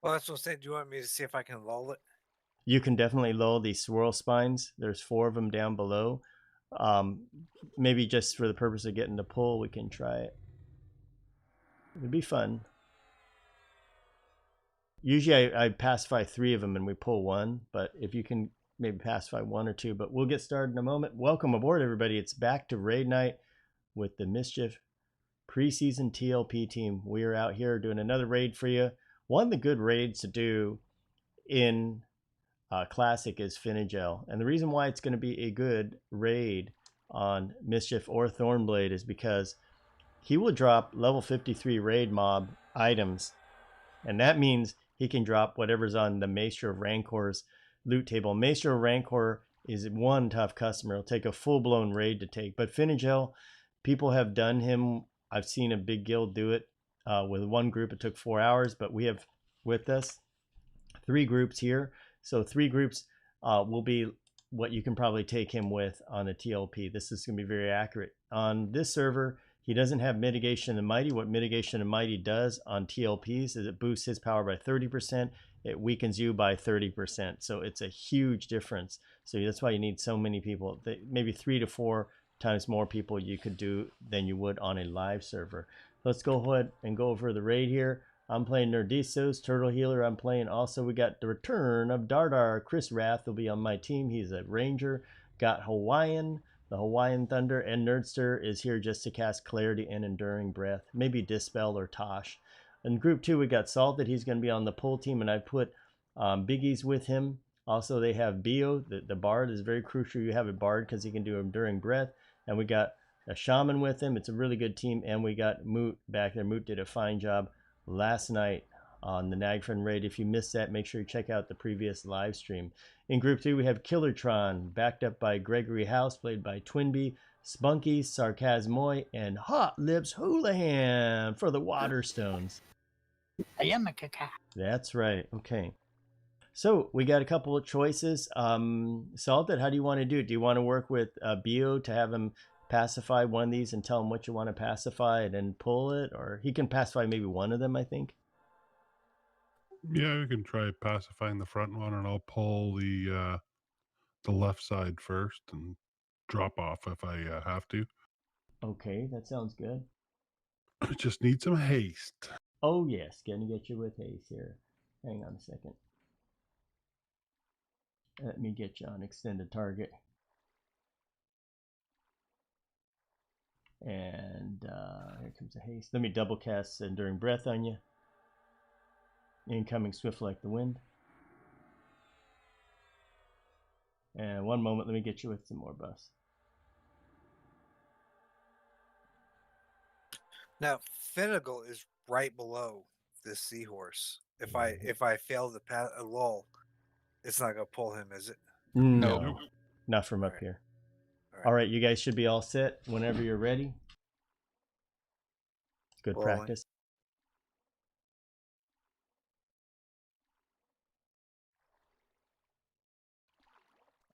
Well, that's what I'm saying. Do you want me to see if I can lull it? You can definitely lull these swirl spines. There's 4 of them down below. Maybe just for the purpose of getting the pull, we can try it. It'd be fun. Usually I pacify 3 of them and we pull 1, but if you can maybe pacify 1 or 2, but we'll get started in a moment. Welcome aboard, everybody. It's back to raid night with the Mischief preseason TLP team. We are out here doing another raid for you. One of the good raids to do in Classic is Phinigel. And the reason why it's going to be a good raid on Mischief or Thornblade is because he will drop level 53 raid mob items. And that means he can drop whatever's on the Maestro of Rancor's loot table. Maestro of Rancor is one tough customer. It'll take a full-blown raid to take. But Phinigel, people have done him. I've seen a big guild do it. With one group, it took 4 hours. But we have with us 3 groups here. So 3 groups will be what you can probably take him with on a TLP. This is going to be very accurate. On this server, he doesn't have Mitigation and Mighty. What Mitigation and Mighty does on TLPs is it boosts his power by 30%. It weakens you by 30%. So it's a huge difference. So that's why you need so many people. Maybe 3 to 4 times more people you could do than you would on a live server. Let's go ahead and go over the raid here. I'm playing Nerdisos, Turtle Healer. I'm playing also, we got the return of Dardar. Chris Rath will be on my team. He's a Ranger. Got Hawaiian, the Hawaiian Thunder, and Nerdster is here just to cast Clarity and Enduring Breath. Maybe Dispel or Tosh. In Group 2, we got Salted. He's going to be on the pull team, and I put Biggies with him. Also, they have Bio. The Bard is very crucial. You have a Bard because he can do Enduring Breath. And we got a Shaman with him. It's a really good team. And we got Moot back there. Moot did a fine job last night on the Nagfriend raid. If you missed that, make sure you check out the previous live stream. In Group 3, we have Killertron, backed up by Gregory House, played by Twinbee, Spunky, Sarcasmoy, and Hot Lips Houlihan for the Waterstones. I am a caca. That's right. Okay. So we got a couple of choices. Salted, how do you want to do it? Do you want to work with Bio to have him pacify one of these and tell him what you want to pacify and then pull it? Or he can pacify maybe one of them, I think. Yeah, we can try pacifying the front one, and I'll pull the left side first and drop off if I have to. Okay, that sounds good. I just need some haste. Oh yes, gonna get you with haste here. Hang on a second. Let me get you on extended target. And here comes a haste. Let me double cast Enduring Breath on you. Incoming Swift like the wind. And one moment, let me get you with some more buffs. Now, Finnegal is right below this seahorse. If I fail to pass a lull, it's not gonna pull him, is it? No, not from up here. All right, you guys should be all set whenever you're ready. Good practice.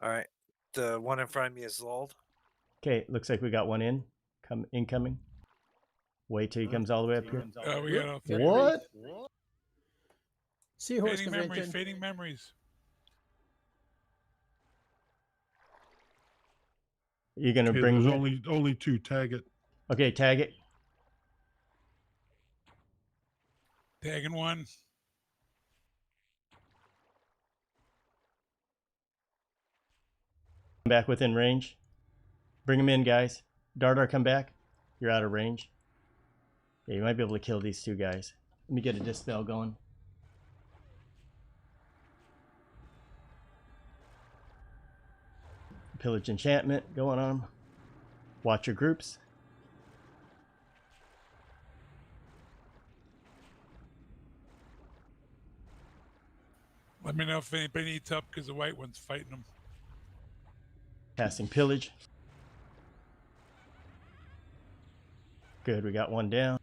All right, the one in front of me is lulled. Okay, looks like we got one incoming. Wait till he comes all the way up here. We got What? Seahorse fading convention. memories. Fading memories. You're gonna bring there's only 2. Tag it. Okay, tag it. Tagging one. Back within range. Bring him in, guys. Dardar, come back. You're out of range. Yeah, you might be able to kill these 2 guys. Let me get a Dispel going. Pillage Enchantment going on. Watch your groups. Let me know if anybody needs help because the white one's fighting them. Casting Pillage. Good, we got one down.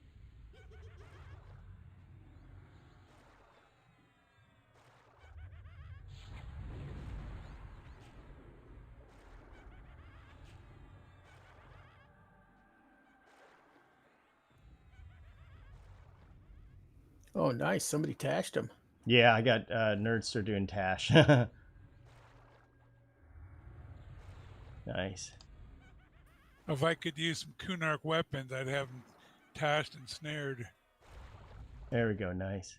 Oh, nice. Somebody tashed him. Yeah, I got Nerdster doing Tash. Nice. If I could use some Kunark weapons, I'd have them tashed and snared. There we go. Nice.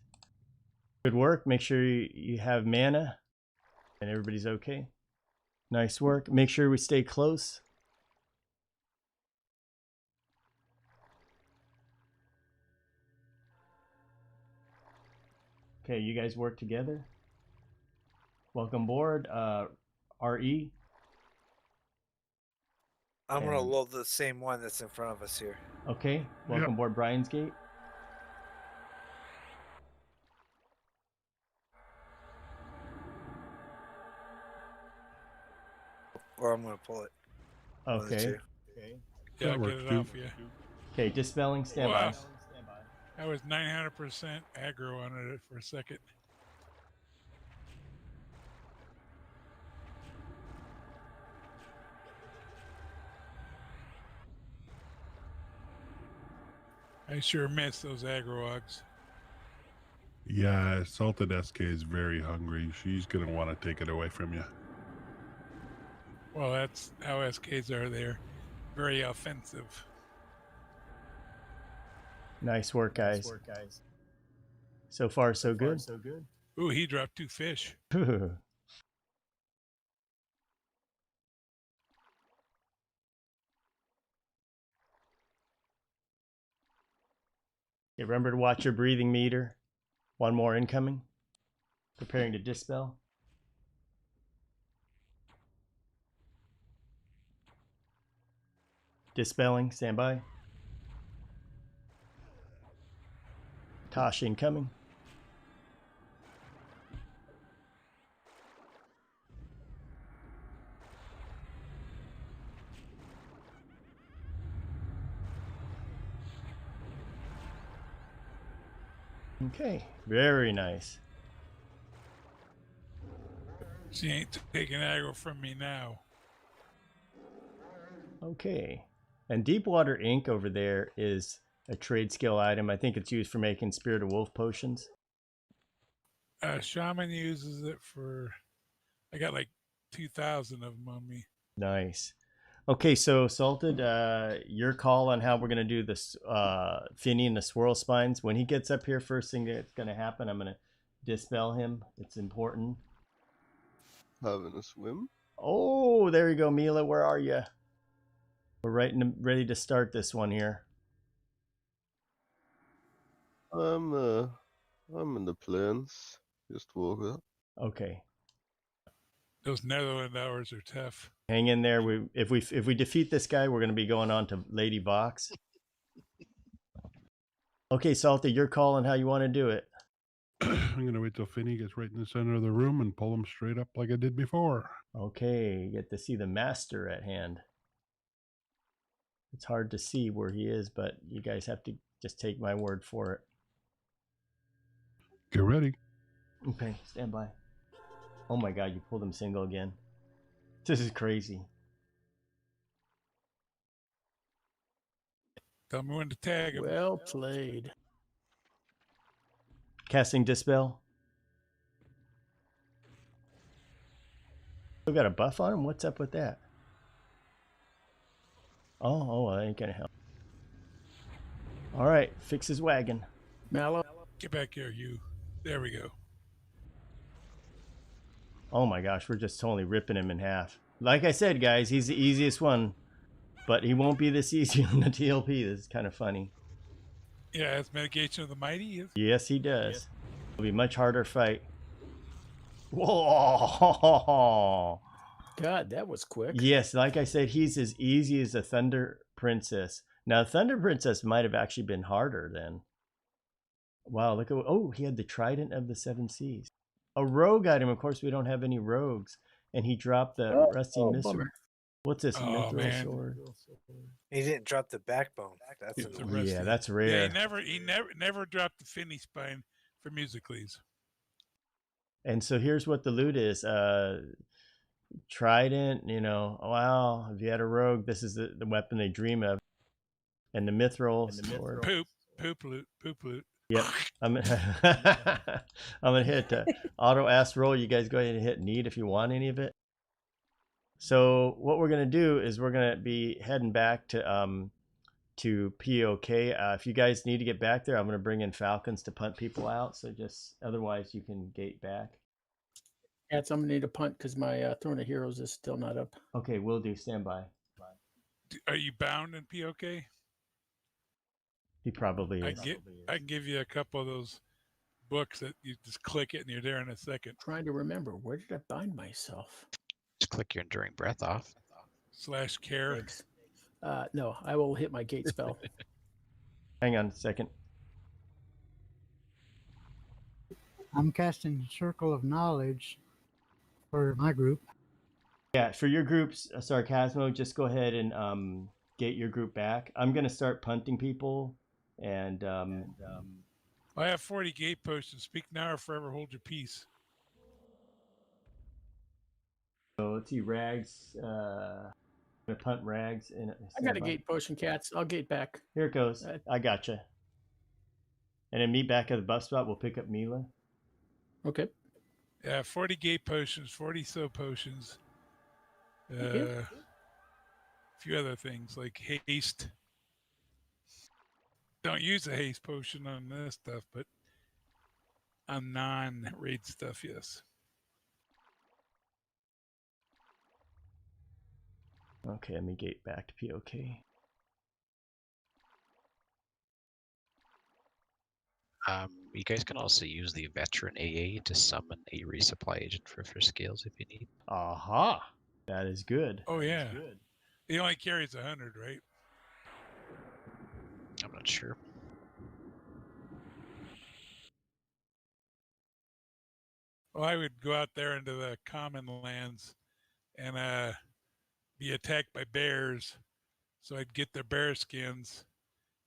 Good work. Make sure you have mana and everybody's okay. Nice work. Make sure we stay close. Okay, you guys work together. Welcome aboard, RE. I'm gonna And- load the same one that's in front of us here. Okay, welcome aboard Brian's Gate. Or I'm gonna pull it. One of the Okay. two. Yeah, That I'll works get it too. off you. Okay, dispelling, standby. Wow. I was 900% aggro on it for a second. I sure miss those aggro-ogs. Yeah, Salted SK is very hungry. She's going to want to take it away from you. Well, that's how SKs are. They're very offensive. Nice work, guys. So far, so good. Ooh, he dropped 2 fish. Okay, remember to watch your breathing meter. One more incoming. Preparing to dispel. Dispelling, standby. Tosh incoming. Okay, very nice. She ain't taking aggro from me now. Okay. And Deepwater ink over there is a trade skill item. I think it's used for making Spirit of Wolf potions. Shaman uses it for... I got like 2,000 of them on me. Nice. Okay, so Salted, your call on how we're going to do this Finny and the Swirl Spines. When he gets up here, first thing that's going to happen, I'm going to dispel him. It's important. Having a swim? Oh, there you go, Mila. Where are you? We're ready to start this one here. I'm in the plains. Just woke up. Okay. Those Netherland hours are tough. Hang in there. If we defeat this guy, we're going to be going on to Lady Vox. Okay, Salty, your call on how you want to do it. I'm going to wait till Finny gets right in the center of the room and pull him straight up like I did before. Okay, you get to see the master at hand. It's hard to see where he is, but you guys have to just take my word for it. Get ready. Okay, stand by. Oh my god, you pulled him single again. This is crazy. Tell me when to tag him. Well played. Casting Dispel. Still got a buff on him? What's up with that? Oh, that ain't gonna help. Alright, fix his wagon. Mallow. Get back here, you. There we go. Oh my gosh, we're just totally ripping him in half. Like I said, guys, he's the easiest one. But he won't be this easy on the TLP. This is kind of funny. Yeah, it's Mitigation of the Mighty. Yes, he does. It'll be a much harder fight. Whoa! God, that was quick. Yes, like I said, he's as easy as a Thunder Princess. Now, Thunder Princess might have actually been harder then. Wow, look at... Oh, he had the Trident of the Seven Seas. A rogue item. Of course, we don't have any rogues. And he dropped the Rusty Missile. Bummer. What's this? Oh, Mithril man. Sword. He didn't drop the backbone. That's It's a annoying. Rusty. Yeah, that's Yeah, rare. he never dropped the Finny spine for Musicles. And so here's what the loot is. Trident, wow, if you had a rogue, this is the weapon they dream of. And the Mithril Sword. Poop loot. Yep. I'm gonna hit auto ask roll. You guys go ahead and hit need if you want any of it. So what we're gonna do is we're gonna be heading back to POK. If you guys need to get back there, I'm gonna bring in Falcons to punt people out. So just otherwise you can gate back. Cats, I'm gonna need a punt because my Throne of Heroes is still not up. Okay, we'll do. Stand by. Are you bound in POK? He probably I is. can give you a couple of those books that you just click it and you're there in a second. Trying to remember, where did I bind myself? Just click your enduring breath off. /care. Thanks. No, I will hit my gate spell. Hang on a second. I'm casting Circle of Knowledge for my group. Yeah, for your groups, Sarcasmo, just go ahead and gate your group back. I'm gonna start punting people, and I have 40 gate potions. Speak now or forever hold your peace. so let's see, Rags. I'm gonna punt Rags in. I got a gate potion, Cats. I'll gate back. Here it goes. I gotcha. And then meet back at the bus stop. We'll pick up Mila. Okay. Yeah, 40 gate potions, 40 so potions. Thank you. A few other things like haste. Don't use a haste potion on this stuff, but on non-raid stuff, yes. Okay, let me gate back to POK. You guys can also use the veteran AA to summon a resupply agent for scales if you need. Aha! That is good. Oh yeah. He only carries 100, right? I'm not sure. Well, I would go out there into the common lands and be attacked by bears. So I'd get their bear skins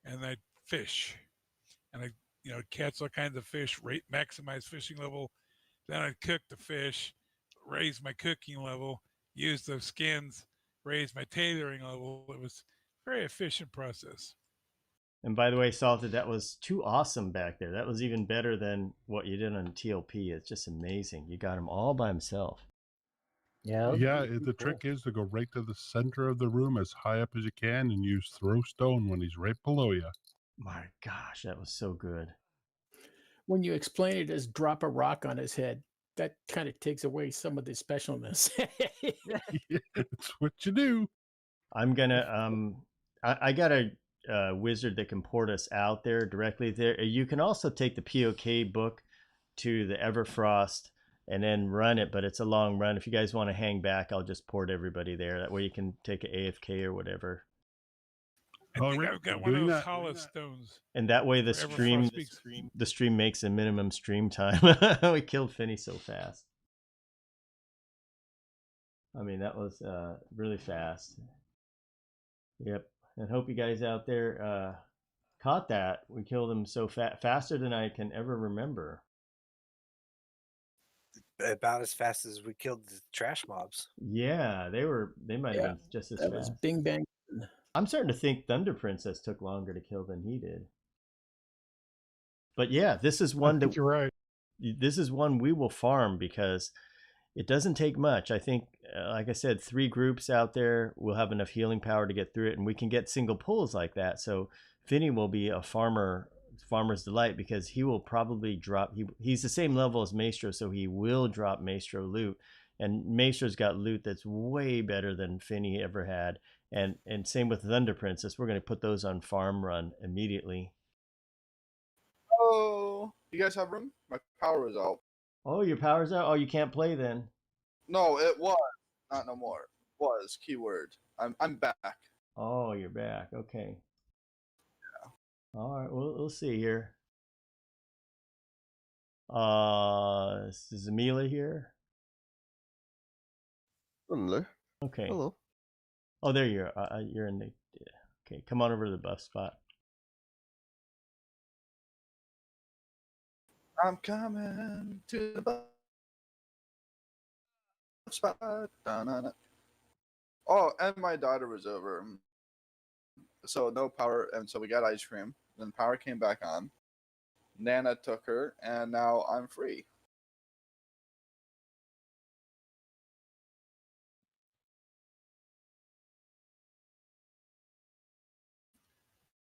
and I'd fish. And I'd, catch all kinds of fish, maximize fishing level. Then I'd cook the fish, raise my cooking level, use those skins, raise my tailoring level. It was a very efficient process. And by the way, Salted, that was too awesome back there. That was even better than what you did on TLP. It's just amazing. You got him all by himself. Yeah. Yeah, the trick is to go right to the center of the room as high up as you can and use throw stone when he's right below you. My gosh, that was so good. When you explain it as drop a rock on his head, that kind of takes away some of the specialness. Yeah, it's what you do. I'm gonna I got a wizard that can port us out there directly there. You can also take the POK book to the Everfrost and then run it, but it's a long run. If you guys want to hang back, I'll just port everybody there. That way you can take an AFK or whatever. I think I've got one of those hollow stones. And that way the stream makes a minimum stream time. We killed Finny so fast. I mean, that was really fast. Yep. And hope you guys out there caught that. We killed him so faster than I can ever remember. About as fast as we killed the trash mobs. Yeah, they might have been just as that fast. was bing bang. I'm starting to think Thunder Princess took longer to kill than he did. But yeah, this is one that you're right. This is one we will farm because it doesn't take much. I think, like I said, 3 groups out there will have enough healing power to get through it, and we can get single pulls like that. So Finny will be a farmer's delight because he will probably drop. He's the same level as Maestro, so he will drop Maestro loot, and Maestro's got loot that's way better than Finny ever had. And same with Thunder Princess. We're going to put those on farm run immediately. Oh, you guys have room? My power is out. Oh, your power's out? Oh, you can't play then. No, it was. Not no more. Was, keyword. I'm back. Oh, you're back. Okay. Yeah. All right, we'll see here. Is Amelia here? Hello. Okay. Hello. Oh, there you are. You're in the... Okay, come on over to the buff spot. I'm coming to the buff spot. Da-na-na. Oh, and my daughter was over. So no power, and so we got ice cream. Then power came back on. Nana took her, and now I'm free.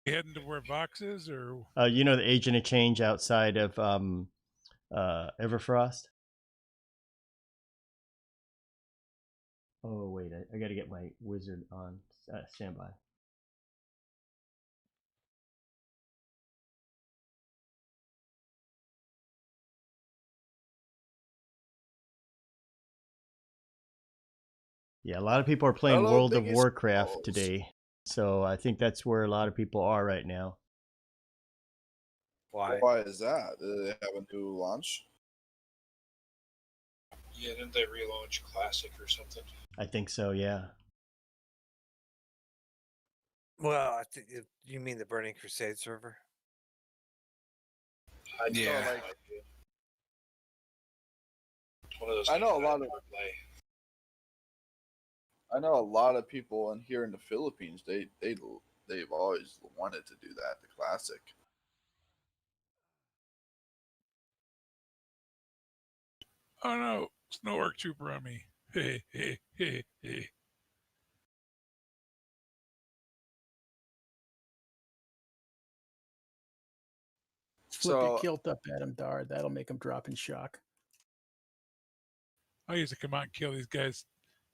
You heading to where Vox is, or You know the Agent of Change outside of Everfrost? Oh, wait, I got to get my wizard on standby. Yeah, a lot of people are playing Hello, World of Biggie Warcraft Smalls. today. So I think that's where a lot of people are right now. Why? Why is that? Do they have a new launch? Yeah, didn't they relaunch Classic or something? I think so, yeah. Well, I think you mean the Burning Crusade server? I just Yeah. don't like it. One of those I know a things lot of never play. I know a lot of people in here in the Philippines. They've always wanted to do that. The classic. oh no, Snow Orc Trooper on me. Hey, hey, hey, hey. Flip your So kilt up at him, Dar. That'll make him drop in shock. I used to come out and kill these guys,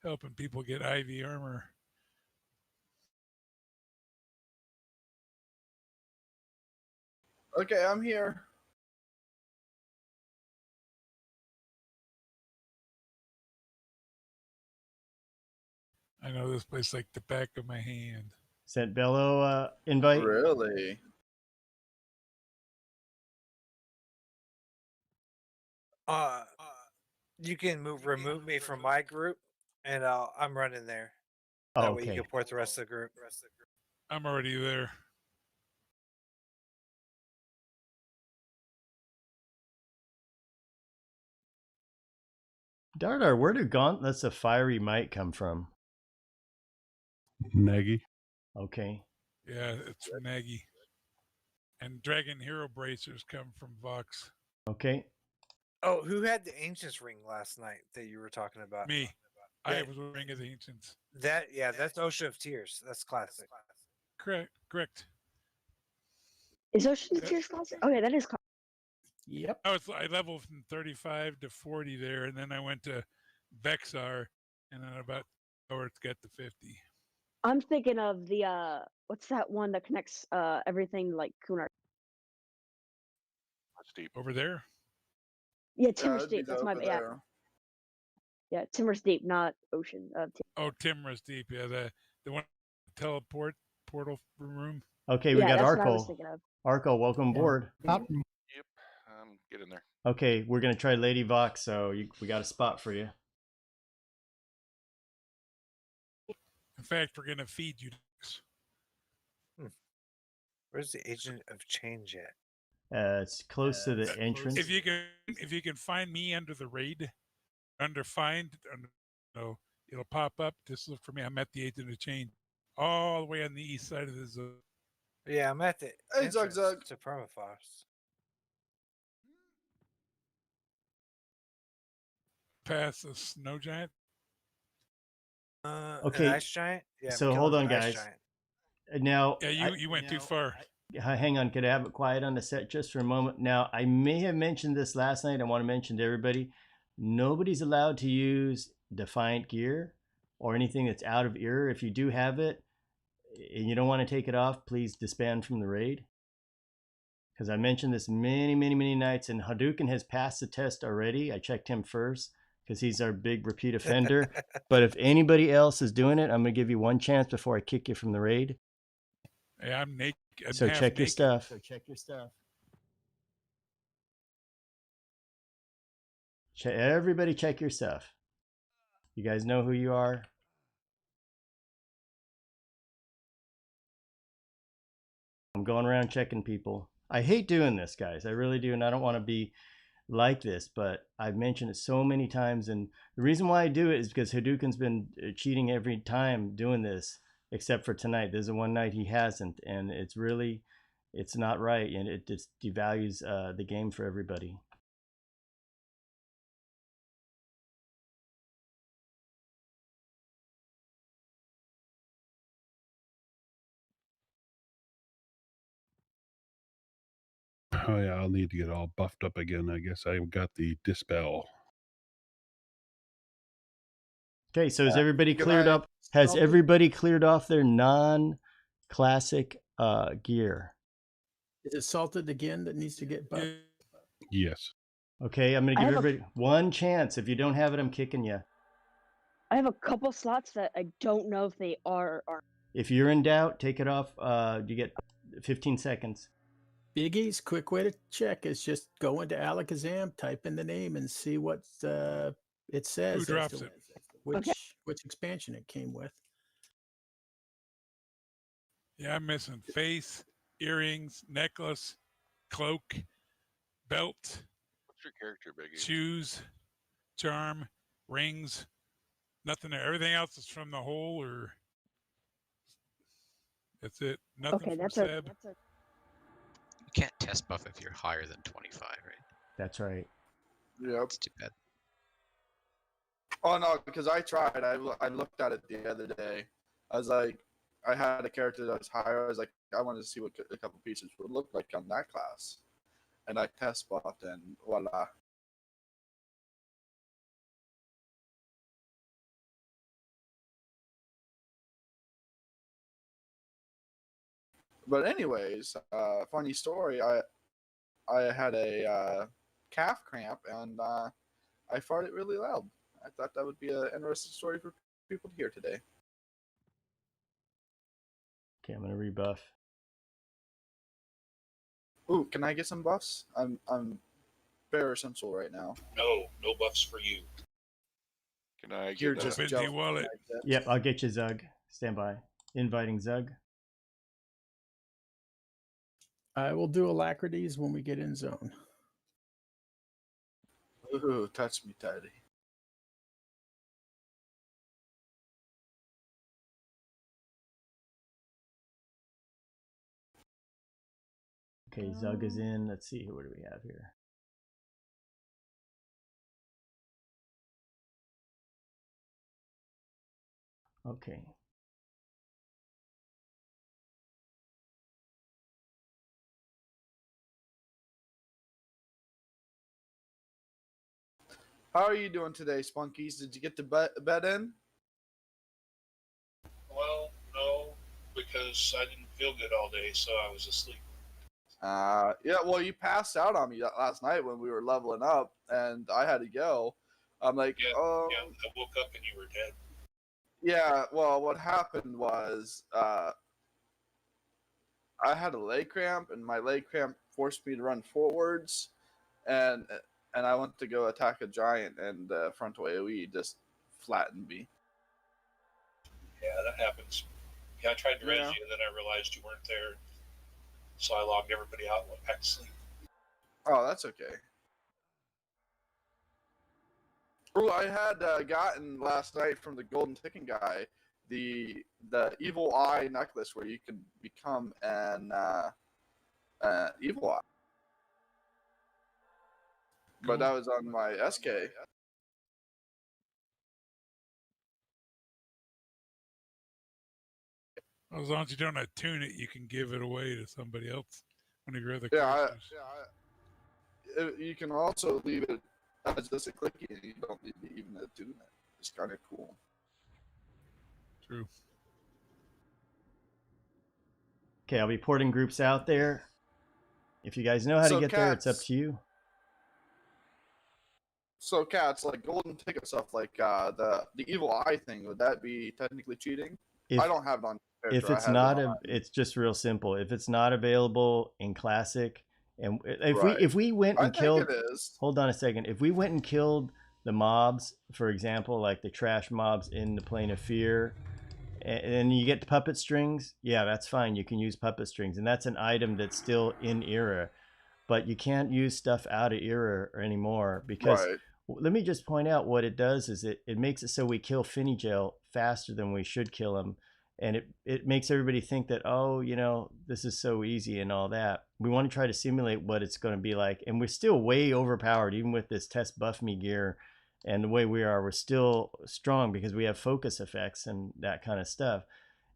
helping people get IV armor. okay, I'm here. I know this place like the back of my hand. Sent Bello invite. Really? You can remove me from my group, and I'm running there. Oh, That way you okay. can port the rest of the group. I'm already there. Dardar, where do gauntlets of fiery might come from? Neggy. Okay. Yeah, it's from Nagy. And Dragon Hero Bracers come from Vox. Okay. Oh, who had the Ancients ring last night that you were talking about? Me. I Yeah. was Ring of the Ancients. That's Ocean of Tears. That's classic. Correct. Is Ocean Tears classic? Okay, that is classic. Yep. I leveled from 35 to 40 there, and then I went to Vexar, and then about to get to 50. I'm thinking of the what's that one that connects everything like Kunar? Steep. Over there? Yeah, Yeah, Timor's it'd be Deep. That's my over yeah. there. Yeah, Timor's Deep, not Ocean. Oh, Timorous Deep. Yeah, the one portal room. Okay, we Yeah, got that's what I was Arco. thinking of. Arco, welcome aboard. Got me. Yep, get in there. Okay, we're gonna try Lady Vox, so we got a spot for you. In fact, we're gonna feed you. Where's the Agent of Change at? It's close to the entrance. If you can find me under the raid, under find, no, it'll pop up. Just look for me. I'm at the Agent of Change, all the way on the east side of the zone. Yeah, I'm at the Hey, Zug entrance Zug. to Permafrost. Past the snow giant. Okay, an ice giant. Yeah, I'm so killing hold on, an ice guys. giant. Now, Yeah, you went too far. hang on, could I have it quiet on the set just for a moment? Now, I may have mentioned this last night. I want to mention to everybody, nobody's allowed to use Defiant gear or anything that's out of ear. If you do have it and you don't want to take it off, please disband from the raid. Because I mentioned this many nights, and Hadouken has passed the test already. I checked him first because he's our big repeat offender. But if anybody else is doing it, I'm going to give you one chance before I kick you from the raid. Hey, I'm naked. So check your stuff. Everybody check your stuff. You guys know who you are. I'm going around checking people. I hate doing this, guys. I really do, and I don't want to be like this, but I've mentioned it so many times, and the reason why I do it is because Hadouken's been cheating every time doing this, except for tonight. There's the one night he hasn't, and it's really it's not right, and it just devalues the game for everybody. Oh yeah, I'll need to get all buffed up again. I guess I got the dispel. Okay, so is everybody Can cleared I up? Has salted? everybody cleared off their non-classic gear? Is it salted again that needs to get buffed? Yes. Okay, I'm gonna I give have a- everybody one chance. If you don't have it, I'm kicking you. I have a couple slots that I don't know if they are. If you're in doubt, take it off. You get 15 seconds. Biggie's quick way to check is just go into Alakazam, type in the name, and see what it says. Who drops it? Which expansion it came with. Yeah, I'm missing face, earrings, necklace, cloak, belt, What's your character, Biggie? shoes, charm, rings. Nothing there. Everything else is from the whole, or that's it. Nothing Okay, from that's Seb. You can't test buff if you're higher than 25, right? That's right. Yep. It's too bad. Oh no, because I tried. I looked at it the other day. I was like, I had a character that was higher. I was like, I wanted to see what a couple pieces would look like on that class, and I test buffed, and voila. But anyways, funny story. I had a calf cramp, and I farted really loud. I thought that would be an interesting story for people to hear today. Okay, I'm gonna rebuff. Ooh, can I get some buffs? I'm very essential right now. No buffs for you. Can I You're get just Busy jealous. wallet. Yep, I'll get you, Zug. Stand by. Inviting Zug. I will do Alacrities when we get in zone. Ooh, touch me, Teddy. Okay, Zug is in. Let's see, what do we have here? Okay. How are you doing today, Spunkies? Did you get to bed in? Well, no, because I didn't feel good all day, so I was asleep. Yeah, well, you passed out on me last night when we were leveling up, and I had to go. I'm like, Yeah, I woke up and you were dead. Yeah, well, what happened was I had a leg cramp, and my leg cramp forced me to run forwards, and I went to go attack a giant, and frontal AoE just flattened me. Yeah, that happens. Yeah, I tried to res you, and then I realized you weren't there, so I logged everybody out and went back to sleep. Oh, that's okay. Oh, I had gotten last night from the golden ticket guy the evil eye necklace where you can become an evil eye. But that was on my SK. As long as you don't attune it, you can give it away to somebody else when you grow the Yeah, characters. you can also leave it as just a clicky, and you don't need to even attune it. It's kind of cool. True. Okay, I'll be porting groups out there. If you guys know how to get there, it's up to you. So, Cats, like golden ticket stuff, like the evil eye thing, would that be technically cheating? I don't have it on. If it's not, it's just real simple. If it's not available in Classic, and if we went and killed, hold on a second. If we went and killed the mobs, for example, like the trash mobs in the Plane of Fear, and you get the puppet strings, yeah, that's fine. You can use puppet strings, and that's an item that's still in era, but you can't use stuff out of era anymore because. Right. Let me just point out what it does is it makes it so we kill Phinigel faster than we should kill him. and it makes everybody think that, oh, you know, this is so easy and all that. We want to try to simulate what it's going to be like, and we're still way overpowered even with this test buff me gear, and the way we are, we're still strong because we have focus effects and that kind of stuff.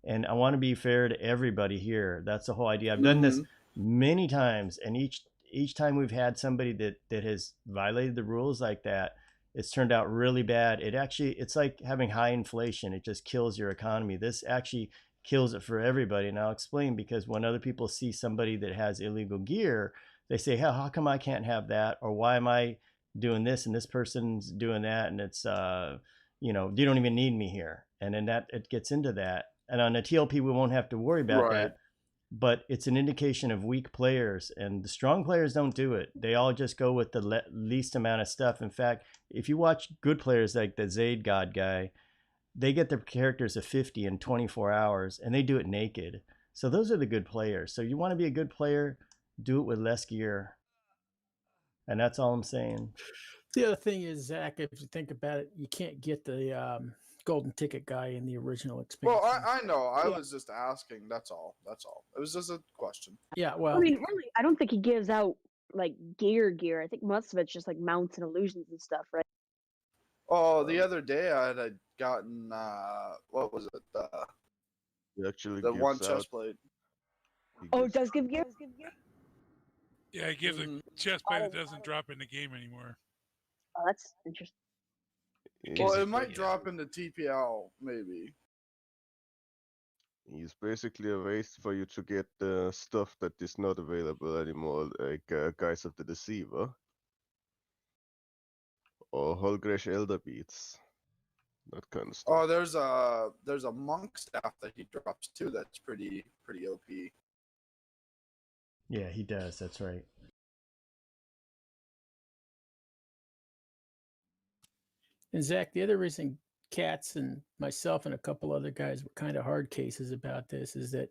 And I want to be fair to everybody here. That's the whole idea. I've done this many times, and each time we've had somebody that has violated the rules like that, it's turned out really bad. It's like having high inflation. It just kills your economy. This actually kills it for everybody. And I'll explain, because when other people see somebody that has illegal gear, they say, hey, how come I can't have that? Or why am I doing this and this person's doing that? And it's, you know, you don't even need me here. And then it gets into that. And on a TLP, we won't have to worry about that. But it's an indication of weak players, and the strong players don't do it. They all just go with the least amount of stuff. In fact, if you watch good players like the Zaid God guy, they get their characters to 50 in 24 hours, and they do it naked. So those are the good players. So you want to be a good player, do it with less gear. And that's all I'm saying. The other thing is, Zach, if you think about it, you can't get the golden ticket guy in the original expansion. Well, I know. I was just asking. That's all. It was just a question. Yeah, well, I mean, really, I don't think he gives out like gear. I think most of it's just like mounts and illusions and stuff, right? Oh, the other day I had gotten what was it? Actually, the one chest plate. Oh, it does give gear. Yeah, he gives a chest plate that doesn't drop in the game anymore. Oh, that's interesting. Well, it might drop into TPL, maybe. He's basically a way for you to get stuff that is not available anymore, like Guys of the Deceiver or Holgresh Elder Beats, that kind of stuff. Oh, there's a monk staff that he drops too. That's pretty OP. Yeah, he does. That's right. And Zach, the other reason Katz and myself and a couple other guys were kind of hard cases about this is that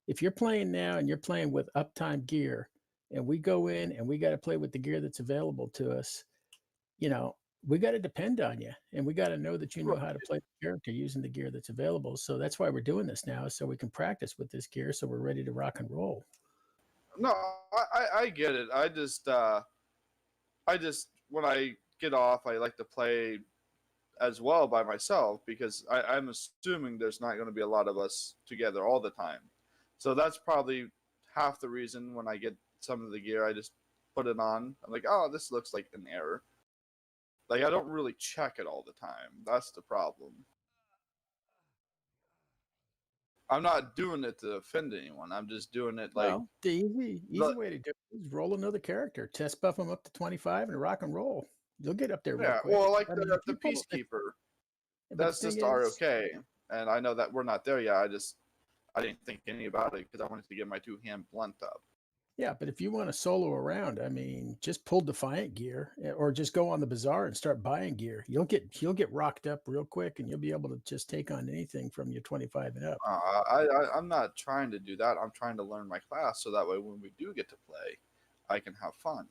if you're playing now and you're playing with uptime gear, and we go in and we got to play with the gear that's available to us, you know, we got to depend on you, and we got to know that you know how to play the character using the gear that's available. So that's why we're doing this now, so we can practice with this gear, so we're ready to rock and roll. No, I get it. I just when I get off, I like to play as well by myself, because I'm assuming there's not going to be a lot of us together all the time. So that's probably half the reason when I get some of the gear, I just put it on. I'm like, oh, this looks like an error. Like, I don't really check it all the time. That's the problem. I'm not doing it to offend anyone. I'm just doing it like... Well, the easy way to do it is roll another character. Test buff them up to 25 and rock and roll. You'll get up there real quick. Well, like the Peacekeeper. That's just ROK. And I know that we're not there yet. I didn't think any about it because I wanted to get my two-hand blunt up. Yeah, but if you want to solo around, I mean, just pull Defiant gear, or just go on the bazaar and start buying gear. You'll get rocked up real quick, and you'll be able to just take on anything from your 25 and up. I'm not trying to do that. I'm trying to learn my class so that way when we do get to play, I can have fun.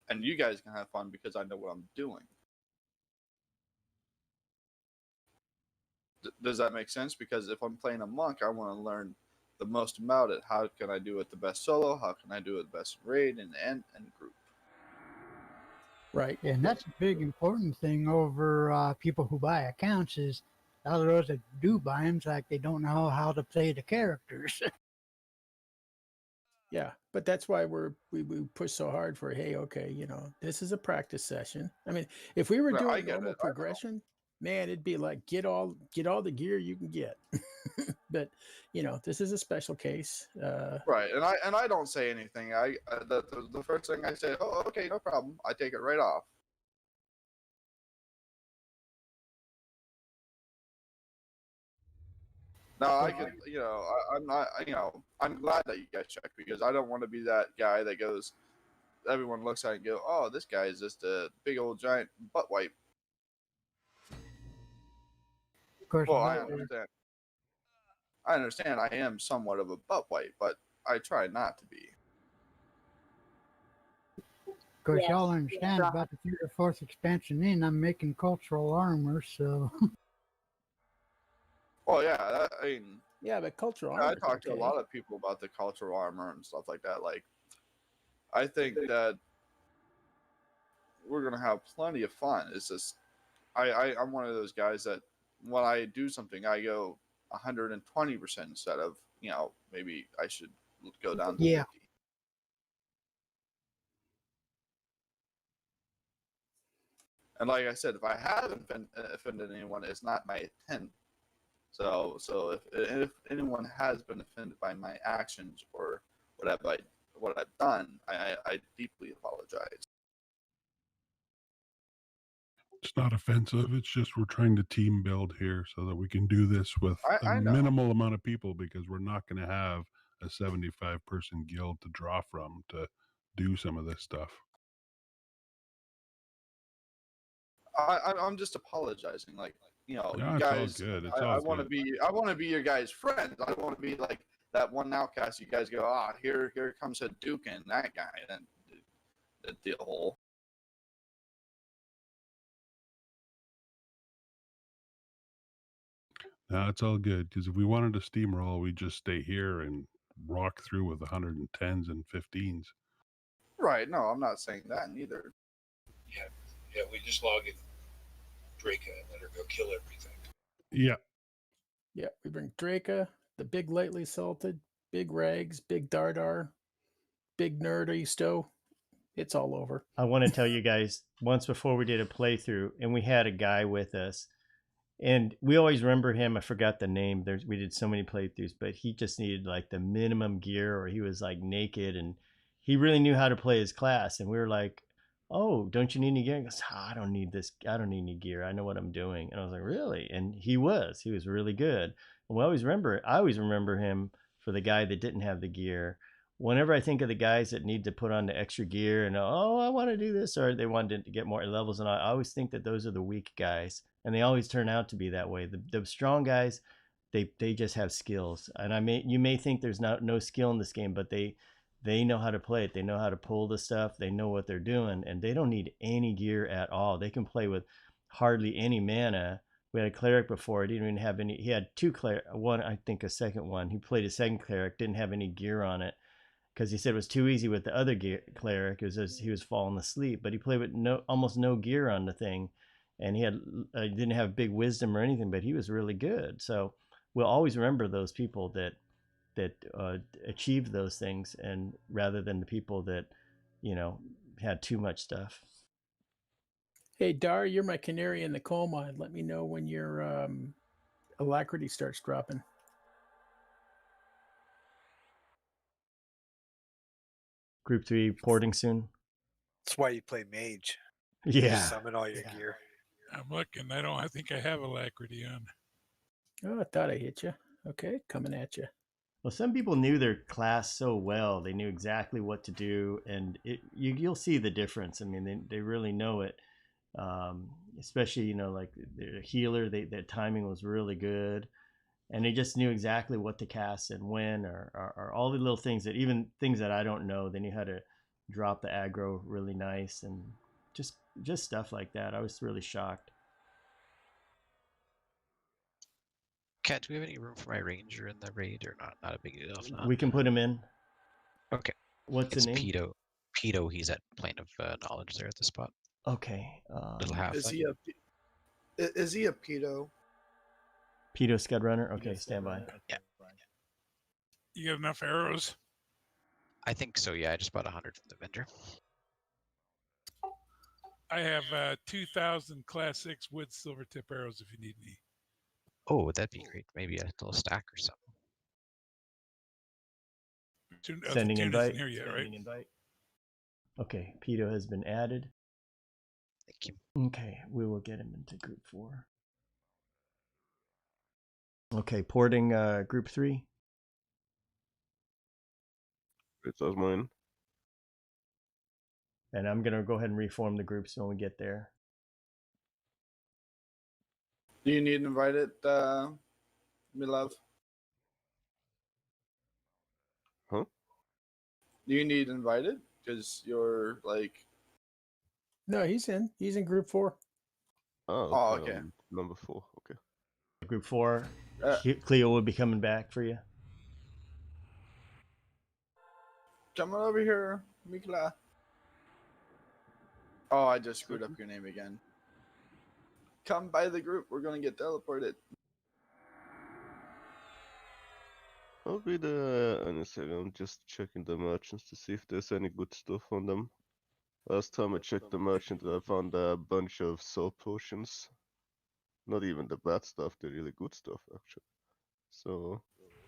And you guys can have fun because I know what I'm doing. Does that make sense? Because if I'm playing a monk, I want to learn the most about it. How can I do it the best solo? How can I do it best raid and group? Right. And that's a big important thing over people who buy accounts is all those that do buy them, like they don't know how to play the characters. Yeah, but that's why we push so hard for, hey, okay, you know, this is a practice session. I mean, if we were doing normal progression, man, it'd be like get all the gear you can get. But you know, this is a special case. Right, and I don't say anything. The first thing I say, oh, okay, no problem. I take it right off. No, I can, you know, I'm not, you know, I'm glad that you guys check, because I don't want to be that guy that goes, everyone looks at it and go, oh, this guy is just a big old giant butt wipe. Of course, well, I understand. I understand I am somewhat of a butt wipe, but I try not to be. Of course, y'all understand about the 3rd or 4th expansion in, I'm making cultural armor, so... Well, yeah, I mean, Yeah, but cultural I armor. talked to a lot of people about the cultural armor and stuff like that. Like, I think that we're gonna have plenty of fun. It's just, I'm one of those guys that when I do something, I go 120% instead of, you know, maybe I should go down to 50. And like I said, if I haven't offended anyone, it's not my intent. So if anyone has been offended by my actions or what I've done, I deeply apologize. It's not offensive. It's just we're trying to team build here so that we can do this with a I know. minimal amount of people, because we're not going to have a 75-person guild to draw from to do some of this stuff. I'm just apologizing. Like, you know, No, you it's all guys, good. It's I all want to good. be your guys' friend. I don't want to be like that one outcast. You guys go, here comes a Duke and that guy, and the whole. No, it's all good, because if we wanted to steamroll, we just stay here and rock through with 110s and 15s. Right. No, I'm not saying that neither. Yeah, we just log in Draca and let her go kill everything. Yeah. Yeah, we bring Draca, the big lightly salted, big Rags, big Dardar, big Nerd Easto. It's all over. I want to tell you guys, once before we did a playthrough, and we had a guy with us, and we always remember him. I forgot the name. We did so many playthroughs, but he just needed like the minimum gear, or he was like naked, and he really knew how to play his class. And we were like, "Oh, don't you need any gear?" He goes, "I don't need this. I don't need any gear. I know what I'm doing." And I was like, "Really?" And he was really good. And I always remember him for the guy that didn't have the gear. Whenever I think of the guys that need to put on the extra gear and, oh, I want to do this, or they wanted to get more levels, and I always think that those are the weak guys, and they always turn out to be that way. The strong guys, they just have skills, and you may think there's no skill in this game, but they know how to play it. They know how to pull the stuff. They know what they're doing, and they don't need any gear at all. They can play with hardly any mana. We had a cleric before. He didn't even have any. He had two cleric. One, I think, a second one. He played a second cleric, didn't have any gear on it, because he said it was too easy with the other cleric. It was as he was falling asleep, but he played with almost no gear on the thing, and he didn't have big wisdom or anything, but he was really good. So we'll always remember those people that achieved those things, and rather than the people that had too much stuff. Hey, Dar, you're my canary in the coal mine. Let me know when your alacrity starts dropping. Group 3 porting soon. That's why you play mage. Yeah. You summon all your gear. I'm looking. I think I have alacrity on. Oh, I thought I hit you. Okay, coming at you. Well, some people knew their class so well. They knew exactly what to do, and you'll see the difference. I mean, they really know it. Especially, like the healer, their timing was really good, and they just knew exactly what to cast and when, or all the little things even things that I don't know. They knew how to drop the aggro really nice, and just stuff like that. I was really shocked. Kat, do we have any room for my ranger in the raid, or not? Not a big deal. If not, we can put him in. Okay. What's the name? Pedo. Pedo. He's at Plane of Knowledge there at the spot. Okay. Little half. Is he a pedo? Pedo Scud Runner. Okay, stand by. Yeah. You got enough arrows? I think so. Yeah, I just bought 100 from the vendor. I have 2,000 Class 6 wood silver tip arrows if you need any. Oh, that'd be great. Maybe a little stack or something. Sending invite. Here yet, right? Invite. Okay, Pedo has been added. Thank you. Okay, we will get him into group 4. Okay, porting group 3. It's us mine. And I'm gonna go ahead and reform the groups when we get there. Do you need invited, me love? Huh? Do you need invited? Because you're like. No, he's in. He's in group 4. Oh, okay. Number 4. Okay. Group 4. Cleo will be coming back for you. Coming over here, Mikla. Oh, I just screwed up your name again. Come by the group. We're gonna get teleported. I'll be there in a second. I'm just checking the merchants to see if there's any good stuff on them. Last time I checked the merchant, I found a bunch of soul potions. Not even the bad stuff, the really good stuff, actually. So.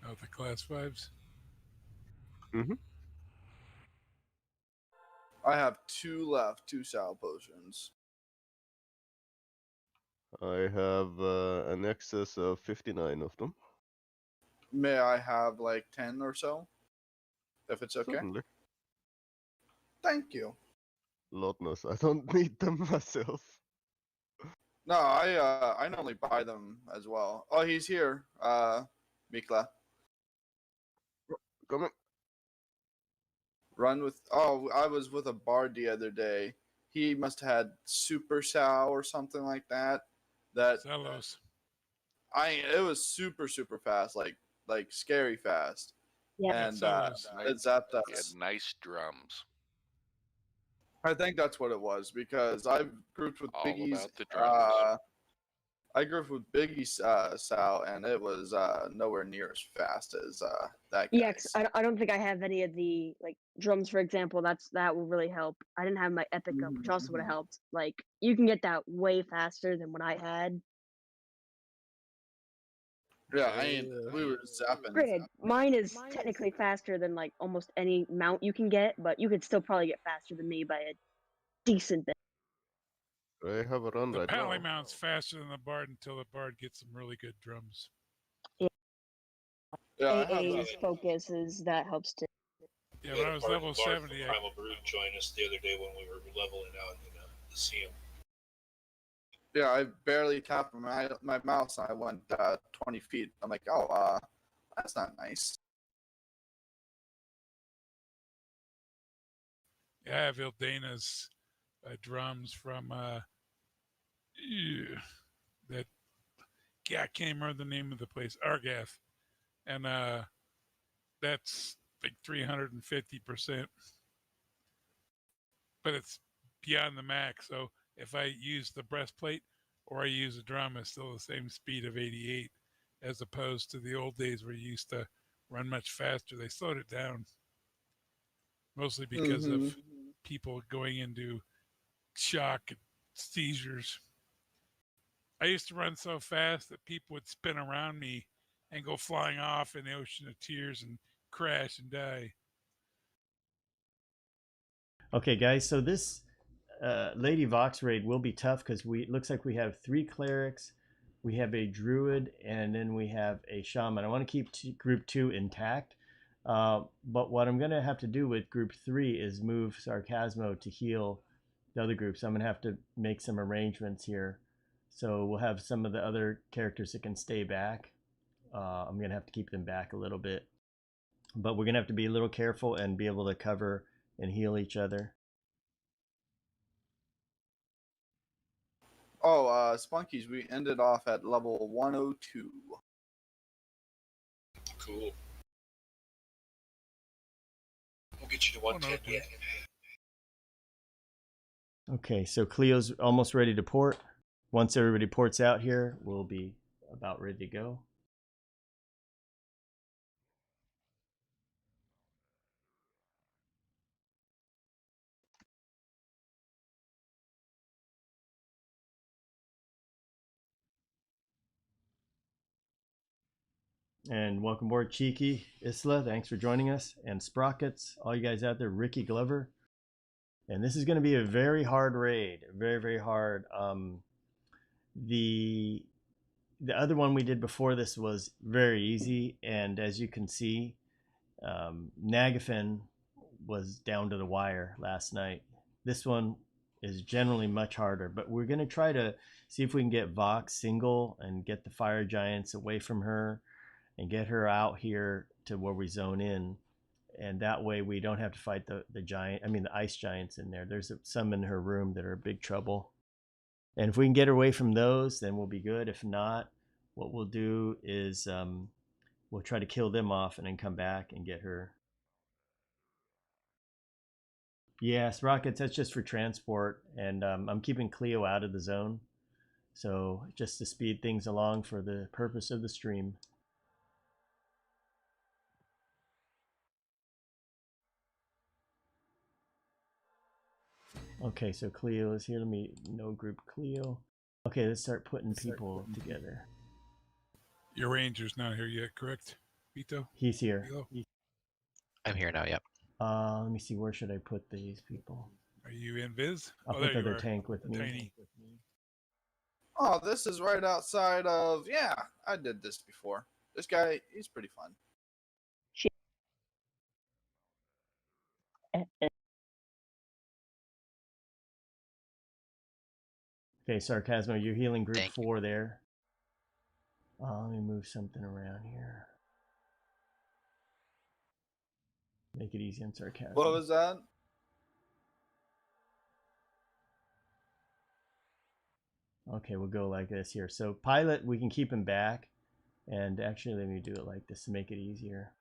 Oh, the class 5s? Mm-hmm. I have 2 left, 2 soul potions. I have an excess of 59 of them. May I have like 10 or so? If it's okay? Certainly. Thank you. Lord knows, I don't need them myself. No, I normally buy them as well. Oh, he's here, Mikla. Coming. Run with. Oh, I was with a bard the other day. He must have had super sow or something like that. Celos. It was super fast, like scary fast. Yeah. And Celos. it zapped He had us. nice drums. I think that's what it was because I've grouped with All Biggie's. about the drums. I grouped with Biggie's Sal, and it was nowhere near as fast as that. Yeah, 'cause I don't think I have any of the like drums, for example. That will really help. I didn't have my epic up, which also would have helped. Like you can get that way faster than what I had. Yeah, I mean, we were zapping. Granted, mine is technically faster than like almost any mount you can get, but you could still probably get faster than me by a decent bit. I have a run The right Pally now. mount's faster than the Bard until the Bard gets some really good drums. Yeah, I have AA's focus is that helps too. Yeah, when I was level 70, Primal Brood joined us the other day when we were leveling out in the Museum. Yeah, I barely tapped my mouse and I went 20 feet. I'm like, oh, that's not nice. yeah, I have Ildena's drums from that. Yeah, I can't remember the name of the place, Argath, and that's like 350%, but it's beyond the max. So if I use the breastplate or I use a drum, it's still the same speed of 88, as opposed to the old days where you used to run much faster. They slowed it down, mostly because of people going into shock and seizures. I used to run so fast that people would spin around me and go flying off in the ocean of tears and crash and die. Okay, guys, so this Lady Vox raid will be tough because it looks like we have 3 clerics, we have a druid, and then we have a shaman. I want to keep group 2 intact, but what I'm going to have to do with group 3 is move Sarcasmo to heal the other groups. I'm going to have to make some arrangements here. So we'll have some of the other characters that can stay back. I'm going to have to keep them back a little bit. But we're going to have to be a little careful and be able to cover and heal each other. Oh, Spunkies, we ended off at level 102. Cool. We'll get you to 110 yet. Okay, so Cleo's almost ready to port. Once everybody ports out here, we'll be about ready to go. And welcome aboard, Cheeky, Isla, thanks for joining us, and Sprockets, all you guys out there, Ricky Glover. And this is going to be a very hard raid, very hard. The other one we did before this was very easy, and as you can see, Nagafin was down to the wire last night. This one is generally much harder, but we're going to try to see if we can get Vox single and get the fire giants away from her and get her out here to where we zone in, and that way we don't have to fight the ice giants in there. There's some in her room that are big trouble, and if we can get her away from those, then we'll be good. If not, what we'll do is we'll try to kill them off and then come back and get her. Yes, rockets, that's just for transport. And I'm keeping Cleo out of the zone. So just to speed things along for the purpose of the stream. Okay, so Cleo is here. Let me no group Cleo. Okay, let's start putting people together. Your ranger's not here yet, correct, Vito? He's here. I'm here now, yep. Let me see, where should I put these people? Are you in Viz? I'll put there the you other are. tank with me. Tiny. Oh, this is right outside of. Yeah, I did this before. This guy, he's pretty fun. Okay, Sarcasmo, you're healing group 4 there. Let me move something around here. Make it easy on Sarcasmo. What was that? Okay, we'll go like this here. So Pilot, we can keep him back. And actually, let me do it like this to make it easier.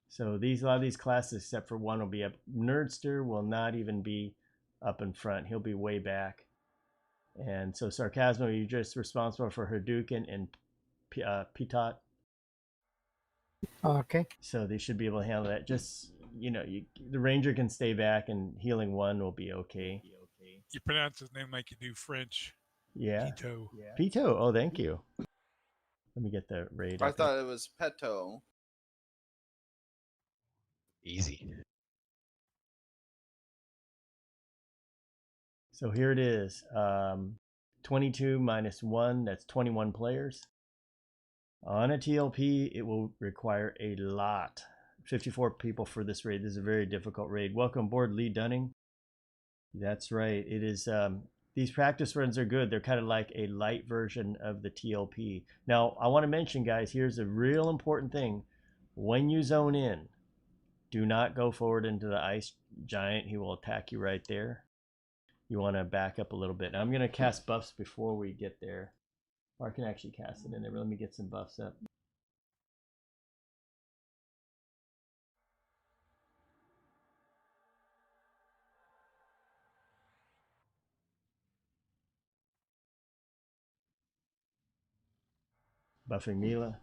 So a lot of these classes, except for one, will be up. Nerdster will not even be up in front. He'll be way back. And so Sarcasmo, you're just responsible for Hadouken and Pitot. Okay. So they should be able to handle that. Just, the Ranger can stay back and healing 1 will be okay. You pronounce his name like you do French. Yeah. Pito. Pito. Oh, thank you. Let me get the raid. I thought it was Peto. Easy. So here it is. 22 minus 1, that's 21 players. On a TLP, it will require a lot. 54 people for this raid. This is a very difficult raid. Welcome aboard, Lee Dunning. That's right. It is. These practice runs are good. They're kind of like a light version of the TLP. Now, I want to mention, guys, here's a real important thing. When you zone in, do not go forward into the ice giant. He will attack you right there. You want to back up a little bit. Now, I'm going to cast buffs before we get there. Or I can actually cast it in there, but let me get some buffs up. Buffing Mila.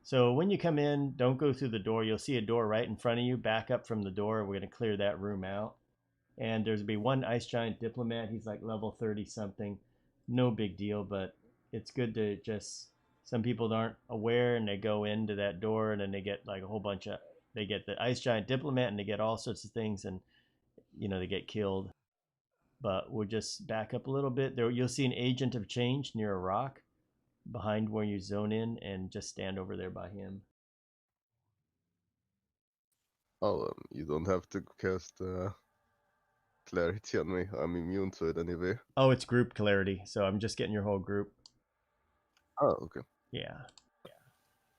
So when you come in, don't go through the door. You'll see a door right in front of you. Back up from the door. We're going to clear that room out. And there's going to be one Ice Giant Diplomat. He's like level 30 something. No big deal, but it's good to just... Some people aren't aware and they go into that door and then they get like a whole bunch of... They get the Ice Giant Diplomat and they get all sorts of things and, they get killed. But we'll just back up a little bit. There, you'll see an Agent of Change near a rock behind where you zone in, and just stand over there by him. Oh, you don't have to cast clarity on me. I'm immune to it anyway. Oh, it's group clarity, so I'm just getting your whole group. Oh, okay. Yeah.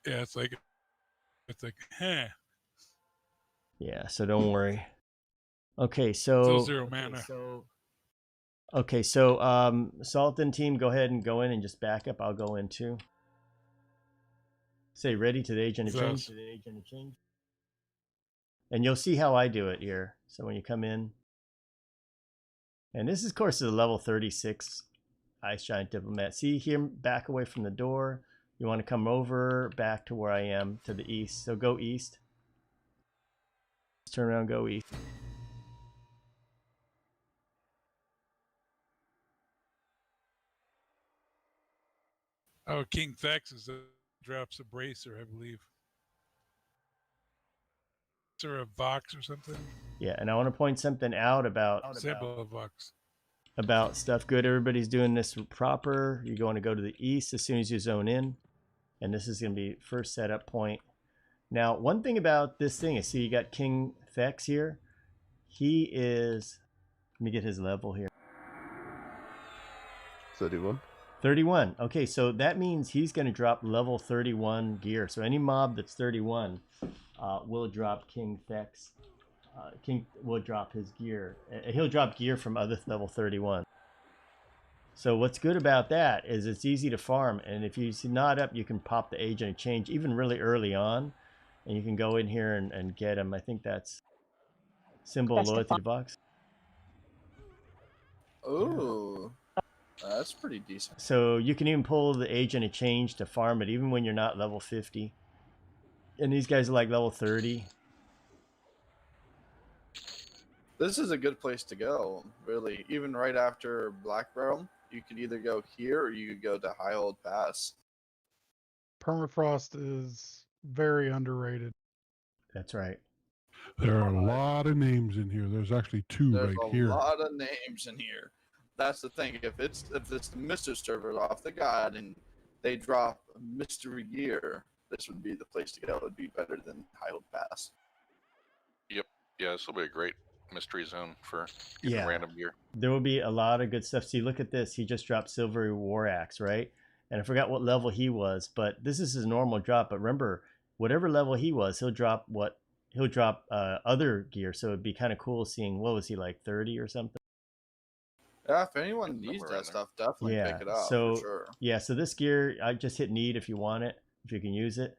Yeah, it's like, huh. Yeah, so don't worry. Okay, so... Still 0 mana. Okay, so Sultan team, go ahead and go in and just back up. I'll go in too. Say ready to the Agent of Change. And you'll see how I do it here. So when you come in, and this is, of course, the level 36 Ice Giant Diplomat. See here, back away from the door. You want to come over back to where I am to the east. So go east. Turn around, go east. Oh, King Thex drops a bracer, I believe. Or a Vox or something. Yeah, and I want to point something out about Symbol of Vox. About stuff good. Everybody's doing this proper. You're going to go to the east as soon as you zone in, and this is going to be first setup point. Now, one thing about this thing is, see, you got King Thex here. He is. Let me get his level here. 31. 31. Okay, so that means he's going to drop level 31 gear. So any mob that's 31 will drop King Thex will drop his gear. He'll drop gear from other level 31. So what's good about that is it's easy to farm, and if you see not up, you can pop the agent and change even really early on, and you can go in here and get him. I think that's symbol That's the loyalty to Vox. Ooh, that's pretty decent. So you can even pull the agent and change to farm it even when you're not level 50. And these guys are like level 30. This is a good place to go, really. Even right after Black Barrel, you could either go here or you could go to High Old Pass. Permafrost is very underrated. That's right. There are a lot of names in here. There's actually two There's right a here. lot of names in here. That's the thing. If it's the Mr. server off the god and they drop mystery gear, this would be the place to go. It would be better than High Old Pass. Yep. Yeah, this will be a great mystery zone for getting random gear. There will be a lot of good stuff. See, look at this. He just dropped Silvery War Axe, right? And I forgot what level he was, but this is his normal drop. But remember, whatever level he was, he'll drop other gear. So it'd be kind of cool seeing, what was he, like 30 or something? Yeah, if anyone needs that stuff, definitely pick it up for sure. Yeah, so this gear, I just hit need if you want it, if you can use it.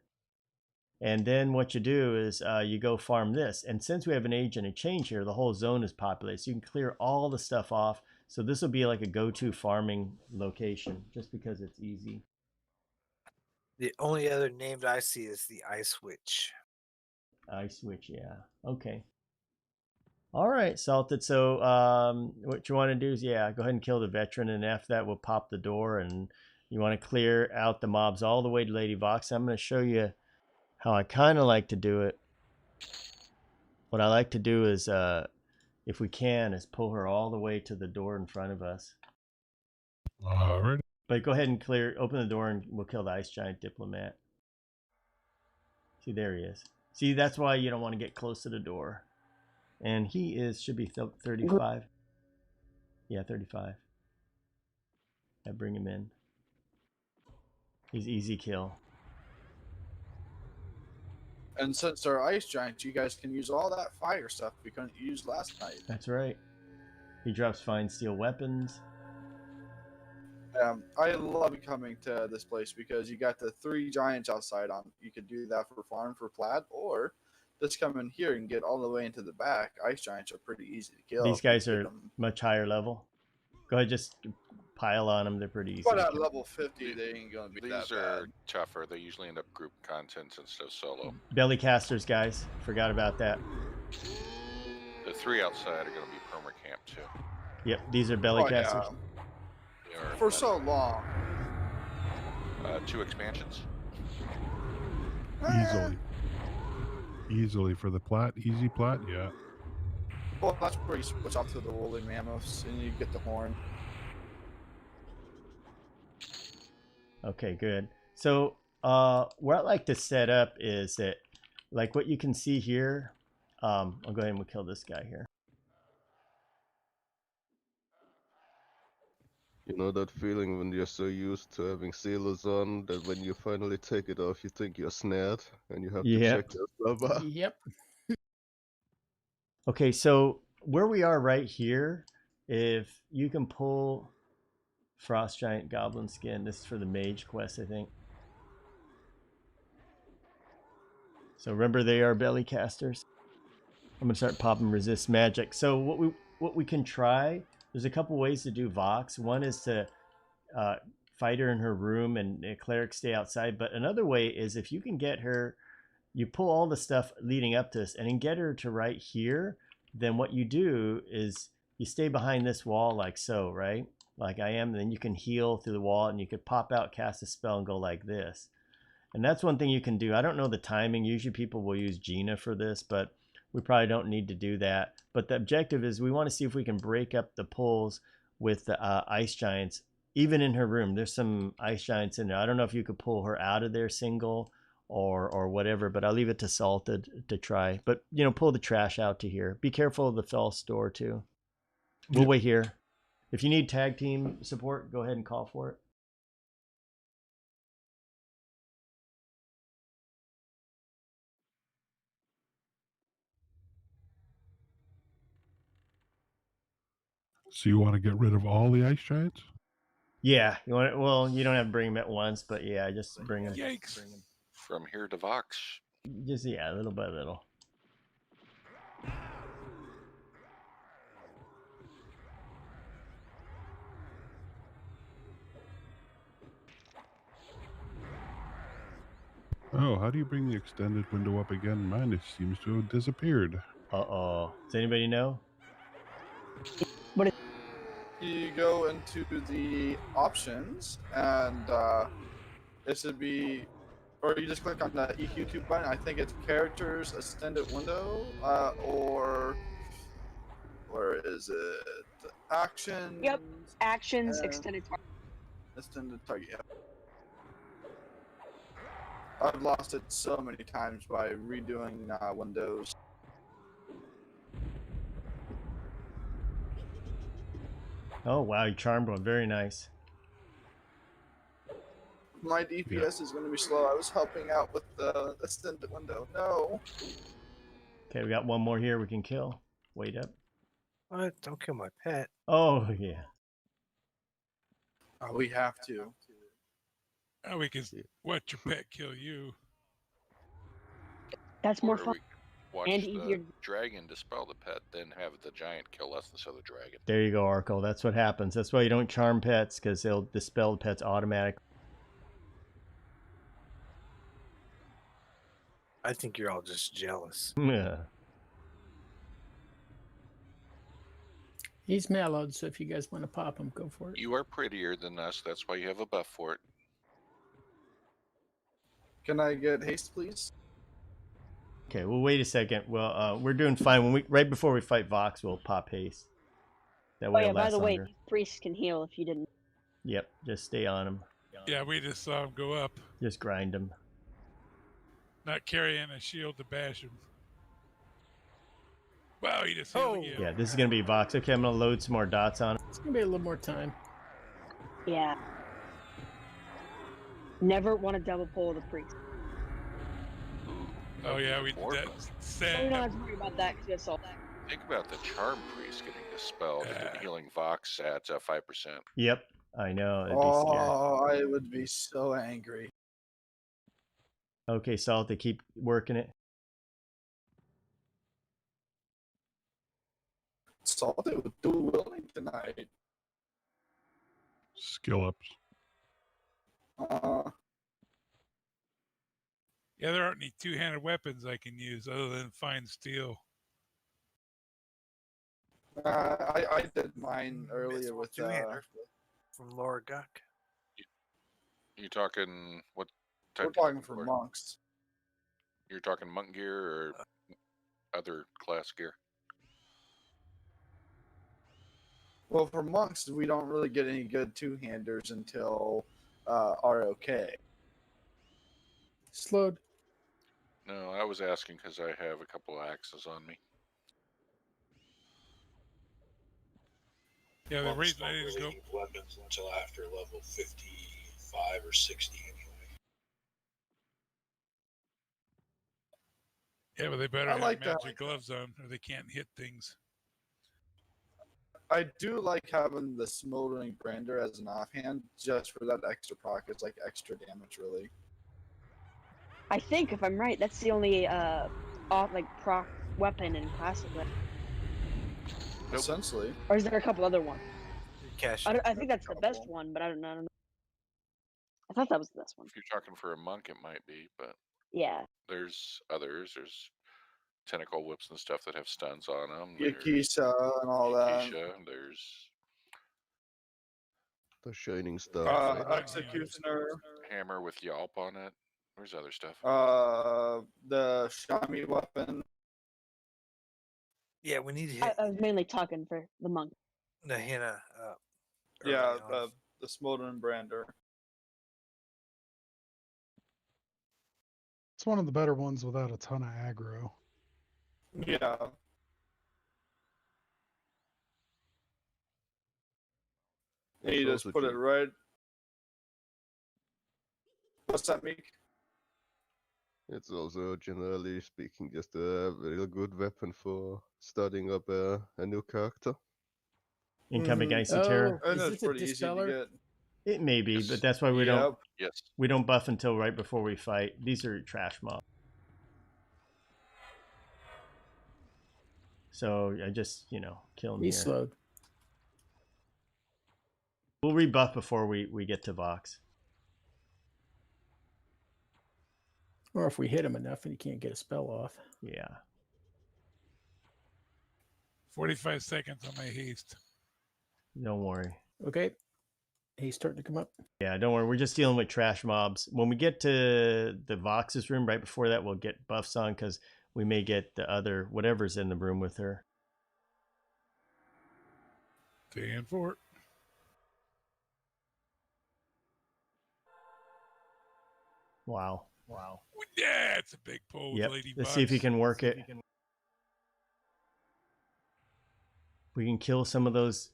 And then what you do is you go farm this. And since we have an agent and change here, the whole zone is populated. So you can clear all the stuff off. So this will be like a go-to farming location just because it's easy. The only other name that I see is the Ice Witch. Ice Witch, yeah. Okay. All right, Salted. So what you want to do is, go ahead and kill the veteran. And after that, we'll pop the door. And you want to clear out the mobs all the way to Lady Vox. I'm going to show you how I kind of like to do it. What I like to do is, if we can, is pull her all the way to the door in front of us. All right. But go ahead and open the door and we'll kill the Ice Giant Diplomat. See, there he is. See, that's why you don't want to get close to the door. And he should be 35. Yeah, 35. I bring him in. He's easy kill. And since they're ice giants, you guys can use all that fire stuff we couldn't use last night. That's right. He drops fine steel weapons. I love coming to this place because you got the 3 giants outside on. You could do that for farm for Plaid, or just come in here and get all the way into the back. Ice giants are pretty easy to kill. These guys are much higher level. Go ahead, just pile on them. They're pretty easy. But at level 50, they ain't going to be that These are bad. tougher. They usually end up group content instead of solo. Belly casters, guys. Forgot about that. The 3 outside are going to be perma camp too. Yep, these are belly casters. For so long. 2 expansions. Easily for the plat. Easy plat, yeah. Well, that's where you switch off to the woolly mammoths and you get the horn. Okay, good. So what I like to set up is that, like what you can see here, I'll go ahead and we'll kill this guy here. You know that feeling when you're so used to having sealers on that when you finally take it off, you think you're snared and you have to check your rubber. Yep. Okay, so where we are right here, if you can pull Frost Giant Goblin Skin, this is for the Mage quest, I think. So remember, they are belly casters. I'm gonna start popping resist magic. So what we can try, there's a couple ways to do Vox. One is to fight her in her room and cleric stay outside. But another way is if you can get her, you pull all the stuff leading up to this and then get her to right here, then what you do is you stay behind this wall like so, right? Like I am, and then you can heal through the wall and you could pop out, cast a spell and go like this. And that's one thing you can do. I don't know the timing. Usually people will use Gina for this, but we probably don't need to do that. But the objective is we want to see if we can break up the pulls with the ice giants, even in her room. There's some ice giants in there. I don't know if you could pull her out of there single or whatever, but I'll leave it to Salted to try. But, you know, pull the trash out to here. Be careful of the false door too. We'll wait here. If you need tag team support, go ahead and call for it. So you want to get rid of all the ice giants? Yeah, you want it, well, you don't have to bring them at once, but yeah, just bring them. Yikes. From here to Vox. Just yeah, little by little. Oh, how do you bring the extended window up again? Mine it seems to have disappeared. Uh-oh. Does anybody know? You go into the options, and it should be, or you just click on the EQ2 button. I think it's characters, extended window, or where is it? Actions. Yep. Actions, and extended target. extended target. Yeah. I've lost it so many times by redoing windows. Oh wow, you charmed one. Very nice. My DPS is going to be slow. I was helping out with the extended window. No. Okay, we got one more here we can kill. Wait up. What? Don't kill my pet. Oh yeah. We have to. Oh, we can watch your pet kill you. That's more Or fun. we watch And the easier. dragon dispel the pet, then have the giant kill us instead of the dragon. There you go, Arco. That's what happens. That's why you don't charm pets, because they'll dispel the pets automatically. I think you're all just jealous. Yeah. He's mellowed, so if you guys want to pop him, go for it. You are prettier than us. That's why you have a buff for it. Can I get haste, please? Okay, well wait a second. Well, we're doing fine. When we right before we fight Vox, we'll pop haste. That Oh way yeah, it'll by last the way, longer. these priests can heal if you didn't. Yep, just stay on them. Yeah, we just saw him go up. Just grind them. Not carrying a shield to bash him. Wow, he just healed again. Yeah, this is gonna be Vox. Okay, I'm gonna load some more dots on it. It's gonna be a little more time. Yeah. Never want to double pull the priest. Oh yeah, we More that buff. So we don't have to worry about that because it's all. Think about the charm priest getting dispelled and healing Vox adds up 5%. Yep, I know. It'd be scary. Oh, I would be so angry. Okay, Salt, they keep working it. Salty with dual wielding tonight. Skill ups. Yeah, there aren't any two-handed weapons I can use other than fine steel. I did mine earlier with two-hander from Laura Guck. You talking what type? We're talking for monks. You're talking monk gear or other class gear? Well, for monks, we don't really get any good two-handers until ROK. Slowed. No, I was asking because I have a couple of axes on me. Yeah, the Monks reason I don't didn't really go. need weapons until after level 55 or 60 anyway. Yeah, but they better I have like that. magic gloves on, or they can't hit things. I do like having the Smoldering Brander as an offhand, just for that extra proc. It's like extra damage, really. I think, if I'm right, that's the only proc weapon in classic. Nope. Essentially. Or is there a couple other ones? Cash. I think that's the best one, but I don't know. I thought that was the best one. If you're talking for a monk, it might be, but Yeah. there's others. There's tentacle whips and stuff that have stuns on them. Yakisha and all that. There's The Shining Star. Executioner. hammer with Yelp on it. There's other stuff. The Shami weapon. Yeah, we need to hit I was mainly talking for the monk. the henna. Yeah, early on. the Smoldering Brander. It's one of the better ones without a ton of aggro. Yeah. And you just Also put it cheap. right. What's that, Meek? It's also, generally speaking, just a very good weapon for starting up a new character. Incoming Mhm. Icy Terror. Oh, And is it's this a pretty easy to dispeller? get. It may be, Yes. but that's why we Yep. Yes. don't buff until right before we fight. These are trash mobs. So I just, kill them He's here. slowed. We'll rebuff before we get to Vox. Or if we hit him enough and he can't get a spell off. Yeah. 45 seconds on my haste. Don't worry. Okay. He's starting to come up. Yeah, don't worry. We're just dealing with trash mobs. When we get to the Vox's room, right before that, we'll get buffs on because we may get the other, whatever's in the room with her. Staying for it. Wow. Yeah, it's a big pull with Yep. Lady Let's Vox. see if he can work it. We can kill some of those,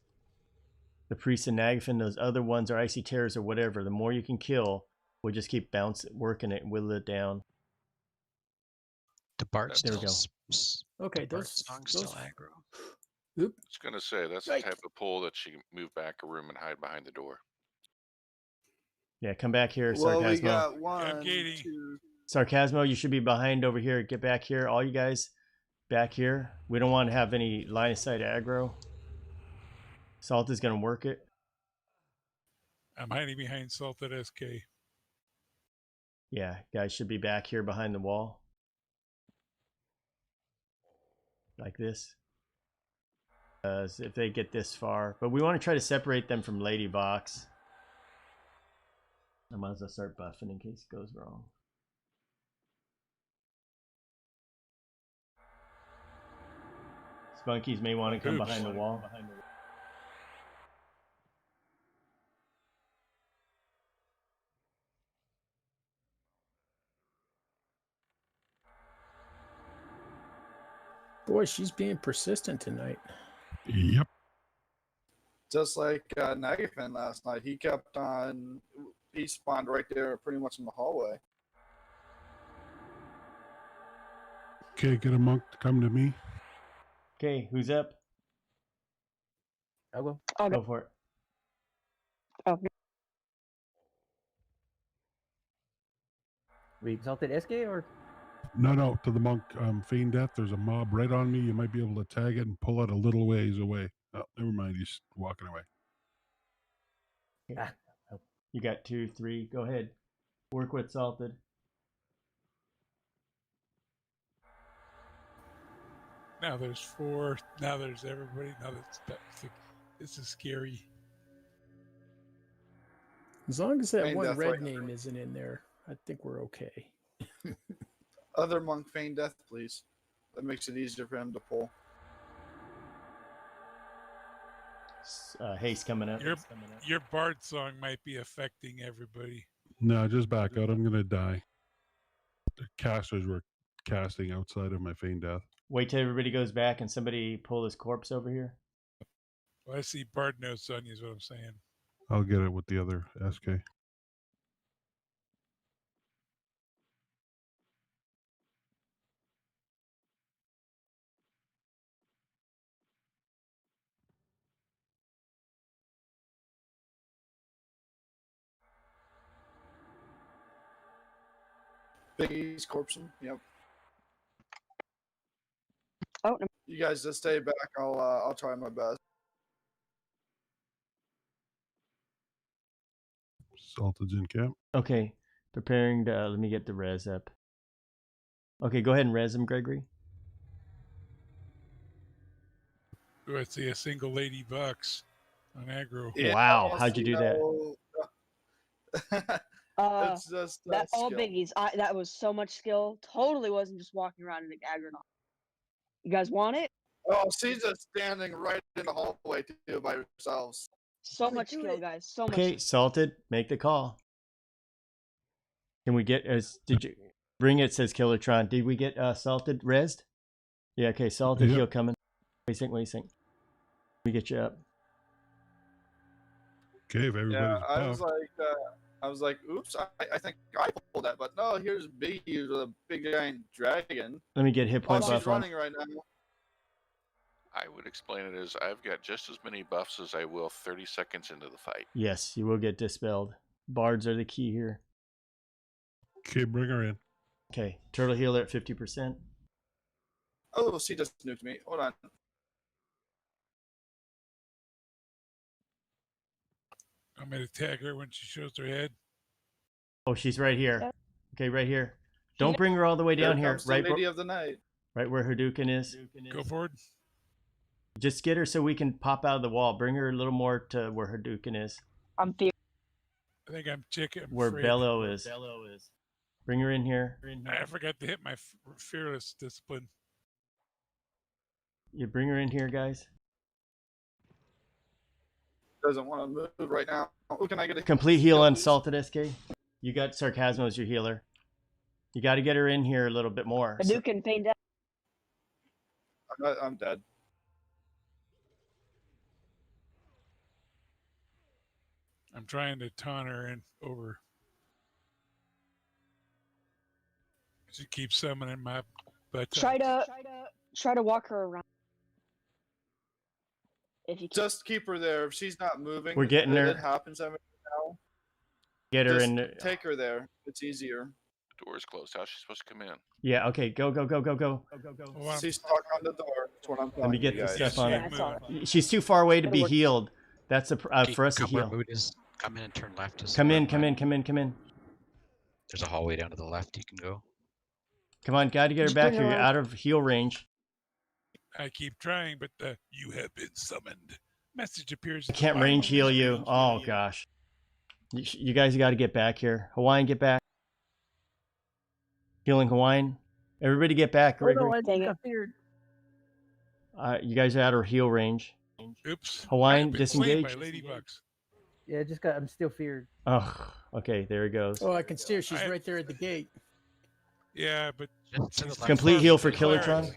the Priest and Nagafin, those other ones, or Icy Terrors or whatever. The more you can kill, we'll just keep working it and whittle it down. The Bard There we still go. Okay, the Bard those song's still aggro. I was gonna say that's Right. the type of pull that she can move back a room and hide behind the door. Yeah, come back here, Well, we Sarcasmo. got one, gating. 2. Sarcasmo, you should be behind over here. Get back here. All you guys back here. We don't want to have any line of sight aggro. Salt is going to work it. I'm hiding behind Salted SK. Yeah, guys should be back here behind the wall. Like this. If they get this far. But we want to try to separate them from Lady Vox. I might as well start buffing in case it goes wrong. Spunkies may want to come Oops. behind the wall. Boy, she's being persistent tonight. Yep. Just like Nagafin last night, he kept on. He spawned right there, pretty much in the hallway. Okay, get a monk to come to me. Okay, who's up? I will. I'll Go go. for it. Oh, We exalted SK or? No, to the monk. Feign death. There's a mob right on me. You might be able to tag it and pull it a little ways away. Oh, never mind. He's walking away. Ah, You got 2, 3. Go ahead. Work with Salted. Now there's 4. Now there's everybody. Now this is scary. As long as that Feign one death red right name isn't in there, I think we're okay. Other monk feign death, please. That makes it easier for him to pull. Haste coming up. Your Bard song might be affecting everybody. No, just back out. I'm gonna die. The casters were casting outside of my feign death. Wait till everybody goes back and somebody pull his corpse over here. Well, I see Bard notes on you is what I'm saying. I'll get it with the other SK. Biggie's corpsing. Yep. oh, no. You guys just stay back. I'll try my best. Salted's in camp. Okay, preparing to, let me get the res up. Okay, go ahead and res him, Gregory. Oh, I see a single Lady Vox on aggro. Yeah, Wow, how'd you do that? It's just that all skill. biggies. That was so much skill. Totally wasn't just walking around in an aggro. You guys want it? Oh, she's just standing right in the hallway too by herself. So much skill, guys. So much. Okay, Salted, make the call. Can we get, did you, bring it, says Killertron. Did we get Salted resed? Yeah, okay, Salted Yep. heal coming. What do you think? We get you up. Okay, if everybody's I was like, oops, I think I pulled that, but no, here's Biggie with a big giant dragon. Let me get hit Oh, point she's buff on. running right now. I would explain it as I've got just as many buffs as I will 30 seconds into the fight. Yes, you will get dispelled. Bards are the key here. Okay, bring her in. Okay, turtle healer at 50%. Oh, she just nuked me. Hold on. I'm going to tag her when she shows her head. Oh, she's right here. Okay, right here. Don't bring her all the way down here. Comes the Right, Lady of the Night. right where Hadouken is. Go forward. Just get her so we can pop out of the wall. Bring her a little more to where Hadouken is. I'm fear. I think I'm chicken. Where Bello is. Bring her in here. I forgot to hit my fearless discipline. You bring her in here, guys. Doesn't want to move right now. Oh, can I get a Complete heal on Salted SK. You got Sarcasmo as your healer. You got to get her in here a little bit more. Hadouken pain down. I'm dead. I'm trying to taunt her and over. She keeps summoning my butt. Try to walk her around. If you can. Just keep her there. If she's not moving, We're getting her. It happens every now. Get her Just in. take her there. It's easier. The door's closed. How's she supposed to come in? Yeah, okay. Go. She's stuck on the door. That's what I'm Let me talking get to the you guys. stuff on Yeah, I saw her. it. She's too far away to be It'll work. healed. That's a, for us to Come where heal. Mood is. Come in and turn left. Come in. There's a hallway down to the left you can go. Come on, gotta get her Just back bring here. her You're on. out of heal range. I keep trying, but you have been summoned. Message appears. I can't range heal you. Oh, gosh. You guys got to get back here. Hawaiian, get back. Healing Hawaiian. Everybody get back. Oh, no, Gregory. I Dang it. got feared. You guys are out of heal range. Oops. Hawaiian, I've been slain disengage. by Lady Vox. Yeah, I'm still feared. Oh, okay. There he goes. Oh, I can steer. She's right there at the gate. Yeah, but Just to the she's left. Complete far heal from for the clerics. Killertron.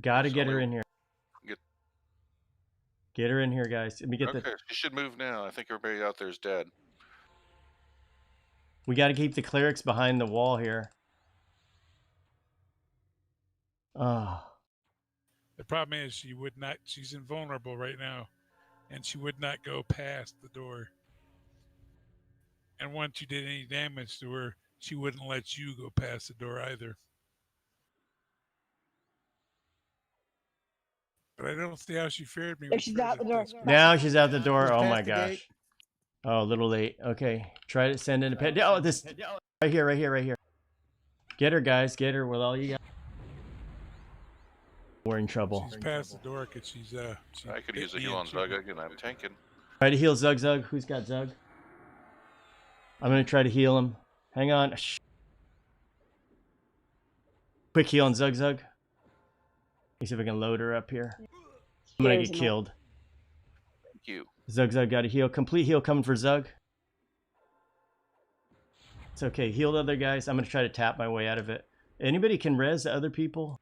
Got to get her in here. Get- Get her in here, guys. Let me get Okay, the. she should move now. I think everybody out there is dead. We got to keep the clerics behind the wall here. Oh, The problem is she would not. She's invulnerable right now, and she would not go past the door. And once you did any damage to her, she wouldn't let you go past the door either. But I don't see how she feared me. There with she's out the door. Fearless now she's out the door. She's Oh past my the gosh. gate. Oh, a little late. Okay, try to send in a pet. Oh, this right here. Get her, guys. Get her with all you got. We're in trouble. She's past the door because she's she I could bit use a me heal and on she- Zug again. I'm tanking. Try to heal Zug. Who's got Zug? I'm gonna try to heal him. Hang on. Shh. Quick heal on Zug. Let me see if I can load her up here. I'm gonna Here's get an killed. Thank you. Zug got a heal. Complete heal coming for Zug. It's okay. Heal the other guys. I'm gonna try to tap my way out of it. Anybody can res the other people?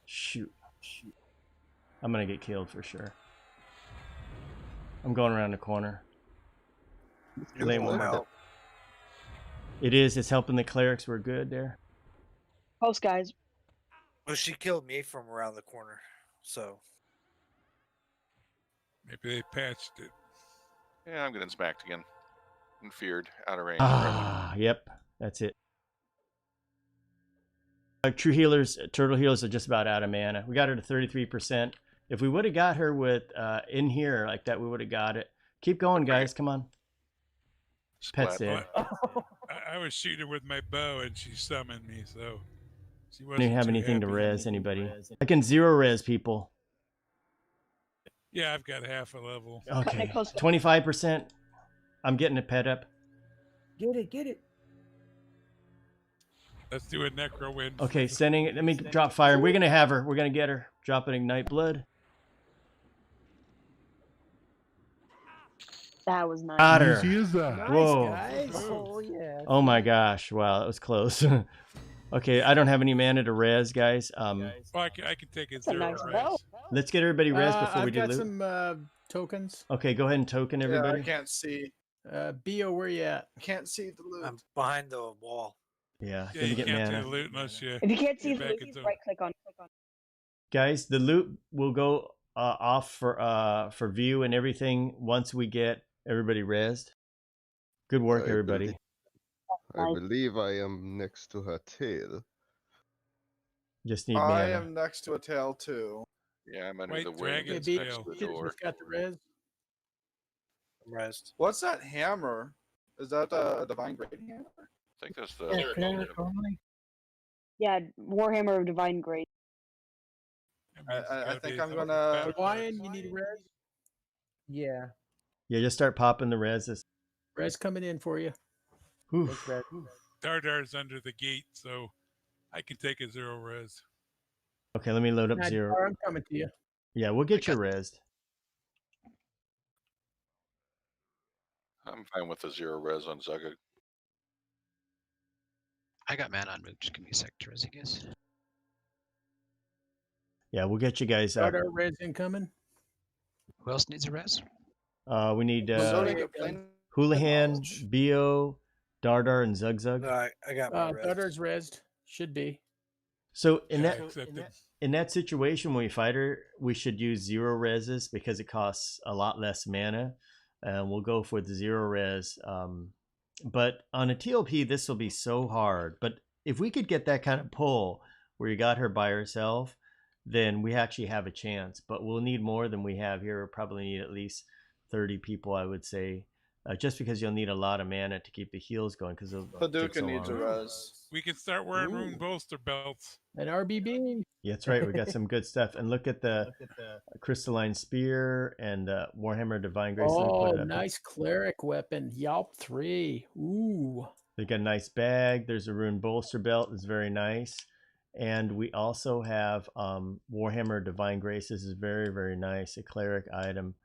Shoot. I'm gonna get killed for sure. I'm going around the corner. Lane won't help. It is. It's helping the clerics. We're good there. Post guys. Well, she killed me from around the corner. So Maybe they patched it. Yeah, I'm getting smacked again. I'm feared. Out of range. Ah, yep. That's it. True healers, turtle healers are just about out of mana. We got her to 33%. If we would have got her with in here like that, we would have got it. Keep going, guys. Come on. Pet's Splat. there. I was shooting her with my bow and she summoned me, so she I wasn't didn't have too anything to happy. res anybody. I can zero res people. Yeah, I've got half a level. Okay. 25%. I'm getting a pet up. Get it. Let's do a necro win. Okay, sending it. Let me drop fire. We're gonna have her. We're gonna get her. Drop an ignite blood. That was nice. Got her. Easy as that. Nice, Whoa. guys. Oh, yeah. Oh my gosh. Wow, that was close. Okay, I don't have any mana to res, guys. Well, I can take it That's a zero nice res. bow. Let's get everybody res before we I've do got loot. some tokens. Okay, go ahead and token Yeah, everybody. I can't see. Bio, where you at? Can't see the loot. I'm behind the wall. Yeah, Yeah, let me you get can't see mana. the loot unless you. If you can't see Get the back loot, into- right click on. Guys, the loot will go off for view and everything once we get everybody rezzed. Good work, everybody. I believe I am next to her tail. Just need I mana. am next to a tail too. Yeah, I'm under White the wing dragon's that's next tail. to the Should've door. just got the res. I'm rezzed. What's that hammer? Is that a divine great hammer? I think that's Yeah, the cleric only. Yeah, Warhammer of Divine Grace. That means it's I gotta think be I'm something gonna- battle Hawaiian, you need a res. Yeah. Yeah, just start popping the reses. Res coming in for you. Oof. It's red. Dardar's under the gate, so I can take a 0 res. Okay, let me load up Nah, 0. Dar, I'm coming to you. Yeah, we'll get you rezzed. I'm fine with the 0 res on Zaga. I got mana on move. Just give me a sec to res, I guess. Yeah, we'll get you guys up. Dardar res incoming. Who else needs a res? We need Zoning Houlihan, Bio, Dardar, and Zugzug. No, I got my res. Dardar's resed. Should be. So Yeah, accepted. in that situation when we fight her, we should use 0 reses because it costs a lot less mana. And we'll go for the 0 res. But on a TLP, this will be so hard. But if we could get that kind of pull where you got her by herself, then we actually have a chance. But we'll need more than we have here. We'll probably need at least 30 people, I would say. Just because you'll need a lot of mana to keep the heals going. Because Paducah needs a res. We can start wearing rune bolster belts. An RBB. Yeah, that's right. We got some good stuff. And look at the crystalline spear and Warhammer Divine Grace. Let me Oh, put it up here. nice cleric weapon. Yalp 3. Ooh. They got a nice bag. There's a rune bolster belt. It's very nice. And we also have Warhammer Divine Grace. This is very, very nice. A cleric item.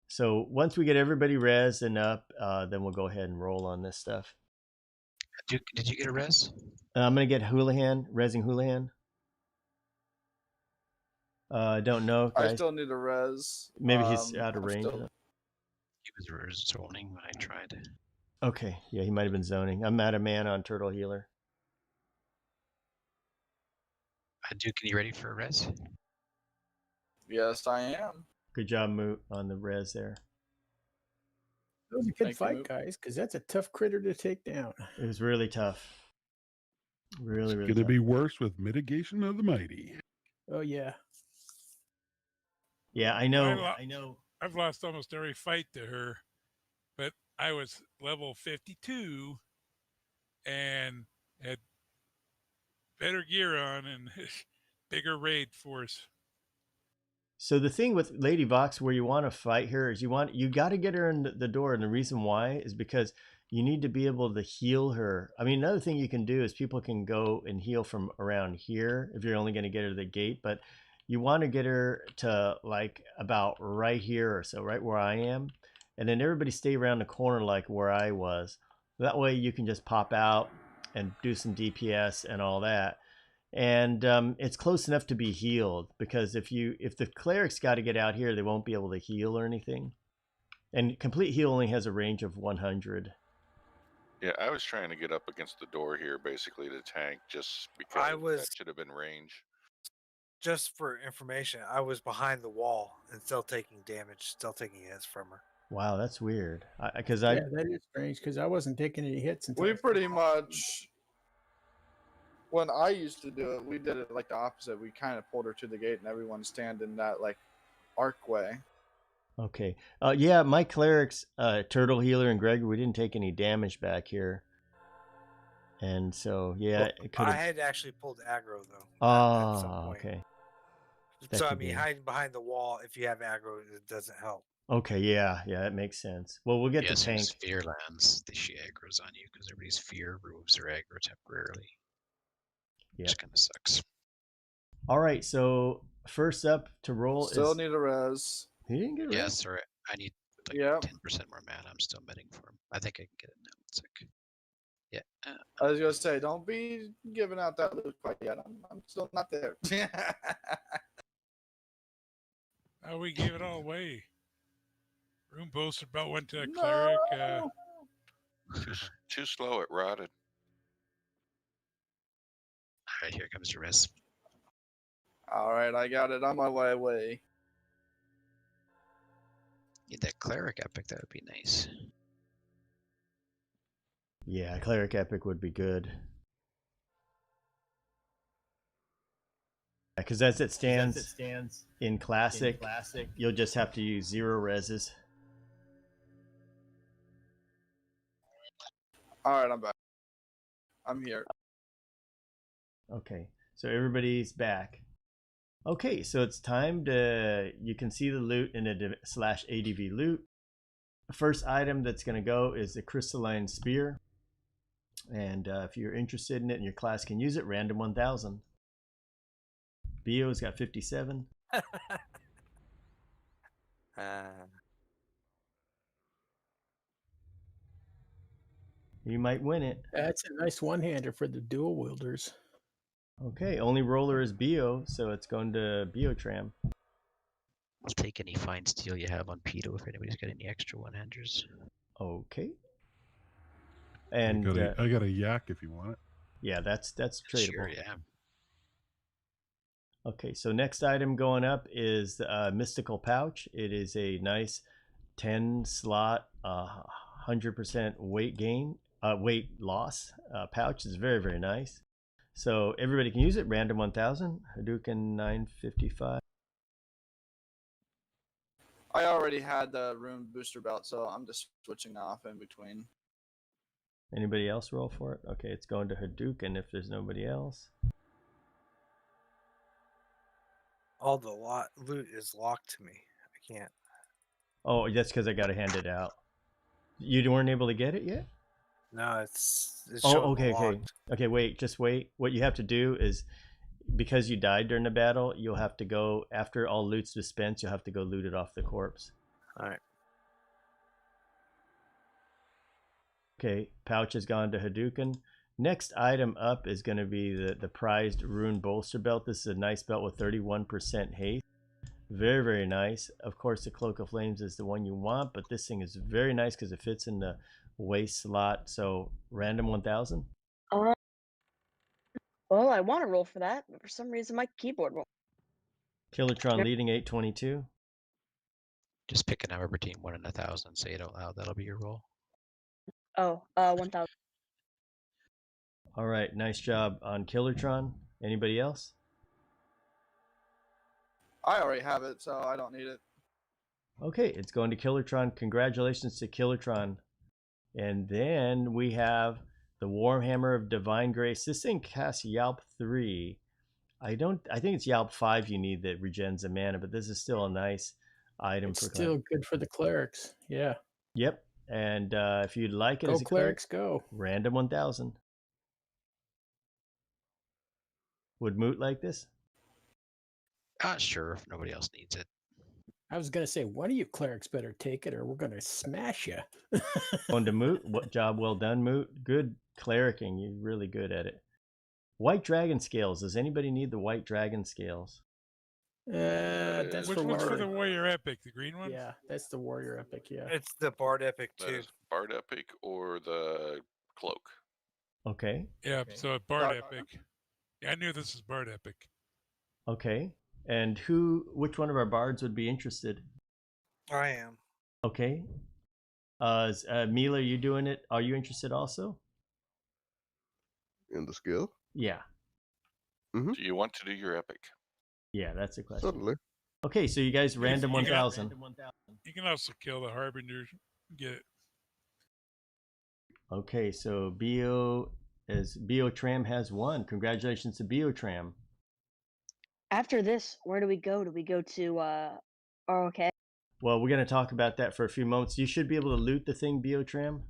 So once we get everybody res and up, then we'll go ahead and roll on this stuff. Did you get a res? I'm going to get Houlihan, resing Houlihan. I don't know, guys. I still need a res. Maybe he's out of I'm range. still- He was zoning when I tried. Okay, yeah, he might have been zoning. I'm out of mana on Turtle Healer. Duke, are you ready for a res? Yes, I am. Good job, Moot, on the res there. That was a good Thank you, fight, Moot. guys, because that's a tough critter to take down. It was really tough. Really, really Going to tough. be worse with mitigation of the mighty. Oh, yeah. Yeah, I know. I know. I've lost almost every fight to her, but I was level 52 and had better gear on and bigger raid force. So the thing with Lady Vox, where you want to fight her, is you got to get her in the door, and the reason why is because you need to be able to heal her. I mean, another thing you can do is people can go and heal from around here if you're only going to get her to the gate, but you want to get her to like about right here or so, right where I am, and then everybody stay around the corner like where I was. That way you can just pop out and do some DPS and all that. And it's close enough to be healed, because if the cleric's got to get out here, they won't be able to heal or anything. And complete heal only has a range of 100. Yeah, I was trying to get up against the door here, basically to tank, just because that should have been range. Just for information, I was behind the wall and still taking damage, still taking hits from her. Wow, that's weird. Yeah, that is strange because I wasn't taking any hits until We pretty much, when I used to do it, we did it like the opposite. We kind of pulled her to the gate and everyone stand in that like archway. Okay. Yeah, my clerics, Turtle Healer and Gregory, we didn't take any damage back here. And so, yeah, Well, it could I have. had actually pulled aggro though. Oh, okay. That So I could mean, be. hiding behind the wall, if you have aggro, it doesn't help. Okay, yeah, that makes sense. Well, we'll get Yeah, the as soon tank. as fear lands, she aggro's on you because everybody's fear removes their aggro temporarily. Yeah. Which kind of sucks. All right, so first up to roll Still is. need a res. He didn't get a Yeah, res. sorry. I need like Yep. 10% more mana. I'm still betting for him. I think I can get it now. It's like, yeah. I was gonna say, don't be giving out that loot quite yet. I'm still not there. Oh, we gave it all away. Room bolster belt went to a cleric. Too slow, it rotted. All right, here comes your res. All right, I got it on my way. Get that cleric epic. That would be nice. Yeah, cleric epic would be good. Because as it stands in classic, you'll just have to use 0 reses. All right, I'm back. I'm here. Okay, so everybody's back. Okay, so it's time to, you can see the loot in a /ADV loot. The first item that's going to go is the crystalline spear. And if you're interested in it and your class can use it, random 1000. Bio's got 57. You might win it. That's a nice one-hander for the dual wielders. Okay, only roller is Bio, so it's going to Biotram. I'll take any fine steel you have on Pedo if anybody's got any extra one-handers. Okay. And I got a yak if you want it. Yeah, that's tradable. Sure, yeah. Okay, so next item going up is the Mystical Pouch. It is a nice 10 slot, 100% weight gain, weight loss pouch. It's very, very nice. So everybody can use it. Random 1000, Hadouken 955. I already had the rune booster belt, so I'm just switching off in between. Anybody else roll for it? Okay, it's going to Hadouken if there's nobody else. All the loot is locked to me. I can't. Oh, that's because I got to hand it out. You weren't able to get it yet? No, it's oh, okay. Wait, just wait. What you have to do is, because you died during the battle, you'll have to go, after all loot's dispensed, you'll have to go loot it off the corpse. All right. Okay, pouch has gone to Hadouken. Next item up is going to be the prized rune bolster belt. This is a nice belt with 31% haste. Very, very nice. Of course, the Cloak of Flames is the one you want, but this thing is very nice because it fits in the waist slot. So random 1000. Well, I want to roll for that, but for some reason my keyboard won't. Killertron leading 822. Just pick a number between 1 and 1000. Say it out loud. That'll be your roll. Oh, 1000. All right, nice job on Killertron. Anybody else? I already have it, so I don't need it. Okay, it's going to Killertron. Congratulations to Killertron. And then we have the Warhammer of Divine Grace. This thing casts Yalp 3. I think it's Yalp 5 you need that regens a mana, but this is still a nice item. It's still good for the clerics. Yeah. Yep. And if you'd like it go as a clerics, cleric, go. Random 1000. Would Moot like this? Sure, if nobody else needs it. I was going to say, one of you clerics better take it or we're going to smash you. On to Moot. What job well done, Moot. Good clericing. You're really good at it. White Dragon Scales. Does anybody need the White Dragon Scales? That's Which one's for the Warrior Epic? The green one? Yeah, that's the Warrior Epic, yeah. It's the Bard Epic, That too. is Bard Epic or the Cloak. Okay. Yeah, so Bard Epic. Yeah, I knew this is Bard Epic. Okay. And which one of our bards would be interested? I am. Okay. Mila, you doing it? Are you interested also? In the skill? Yeah. Mm-hmm. Do you want to do your epic? Yeah, that's the question. Certainly. Okay, so you guys random 1000. You can also kill the Harbinger. Get it. Okay, so Biotram has won. Congratulations to Biotram. After this, where do we go? Do we go to okay? Well, we're going to talk about that for a few moments. You should be able to loot the thing, Biotram.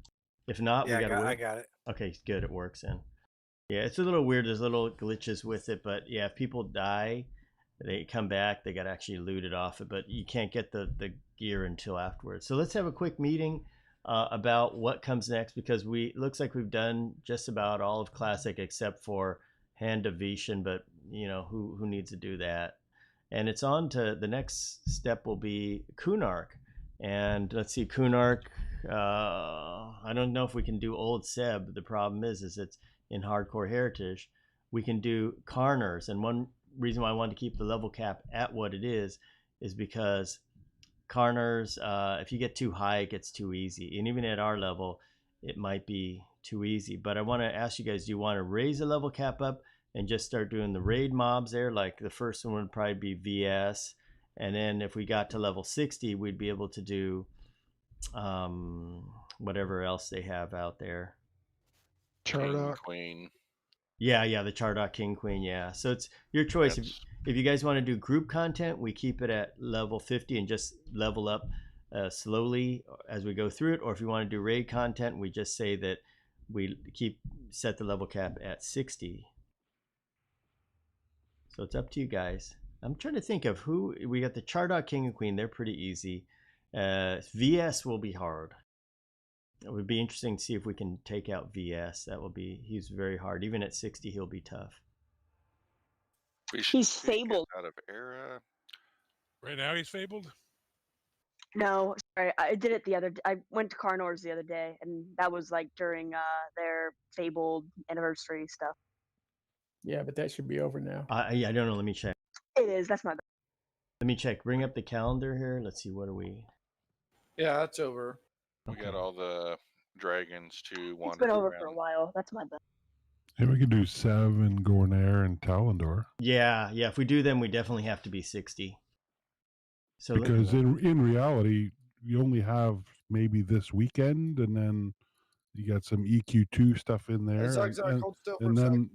If not, Yeah, we got to I got it. Okay, good. It works then. Yeah, it's a little weird. There's little glitches with it, but yeah, if people die, they come back, they got to actually loot it off it, but you can't get the gear until afterwards. So let's have a quick meeting about what comes next, because looks like we've done just about all of Classic except for Hand of Vishen, but you know, who needs to do that? And it's on to the next step will be Kunark. And let's see, Kunark, I don't know if we can do Old Seb. The problem is it's in Hardcore Heritage. We can do Karners, and reason why I wanted to keep the level cap at what it is because Karners, if you get too high, it gets too easy. And even at our level, it might be too easy. But I want to ask you guys, do you want to raise the level cap up and just start doing the raid mobs there? Like the first one would probably be VS. And then if we got to level 60, we'd be able to do whatever else they have out there. King, Queen. Yeah, the Chardock King Queen, yeah. So it's your choice. If you guys want to do group content, we keep it at level 50 and just level up slowly as we go through it. Or if you want to do raid content, we just say that we set the level cap at 60. So it's up to you guys. I'm trying to think of who we got. The Chardock King and Queen, they're pretty easy. VS will be hard. It would be interesting to see if we can take out VS. He's very hard. Even at 60, he'll be tough. He's fabled. Out of era. Right now he's fabled? No, sorry. I did it I went to Carnor's the other day, and that was like during their fabled anniversary stuff. Yeah, but that should be over now. I don't know. Let me check. It is. That's my bad. Let me check. Bring up the calendar here. Let's see. What are we? Yeah, that's over. We got all the dragons to wander It's been over around. for a while. That's my bad. Yeah, we could do Sev and Gornair and Talendor. Yeah. If we do them, we definitely have to be 60. So because in reality, you only have maybe this weekend, and then you got some EQ2 stuff in there, and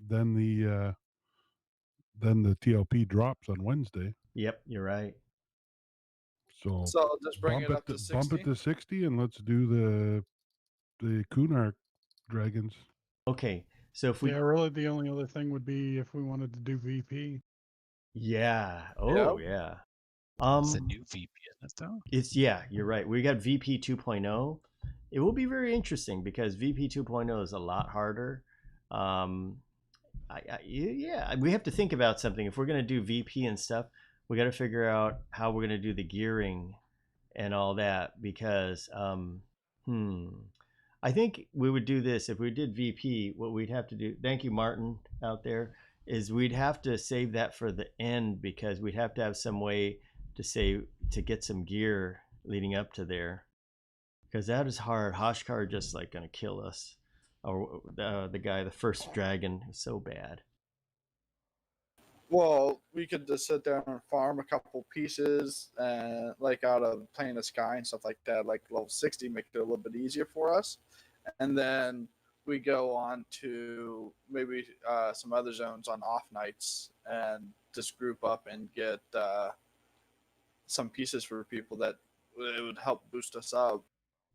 then the TLP drops on Wednesday. Yep, you're right. So just bring it up to 60. Bump it to 60, and let's do the Kunark dragons. Okay, so if we really the only other thing would be if we wanted to do VP. Yeah. Yeah. It's a new VP, isn't it? You're right. We got VP 2.0. It will be very interesting because VP 2.0 is a lot harder. We have to think about something. If we're going to do VP and stuff, we got to figure out how we're going to do the gearing and all that because I think we would do this if we did VP. What we'd have to do, thank you Martin out there, is we'd have to save that for the end because we'd have to have some way to get some gear leading up to there, because that is hard. Hoshkar just like gonna kill us, or the first dragon is so bad. Well, we could just sit there and farm a couple pieces, like out of Plane of Sky and stuff like that. Like level 60, make it a little bit easier for us, and then we go on to maybe some other zones on off nights and just group up and get some pieces for people that it would help boost us up.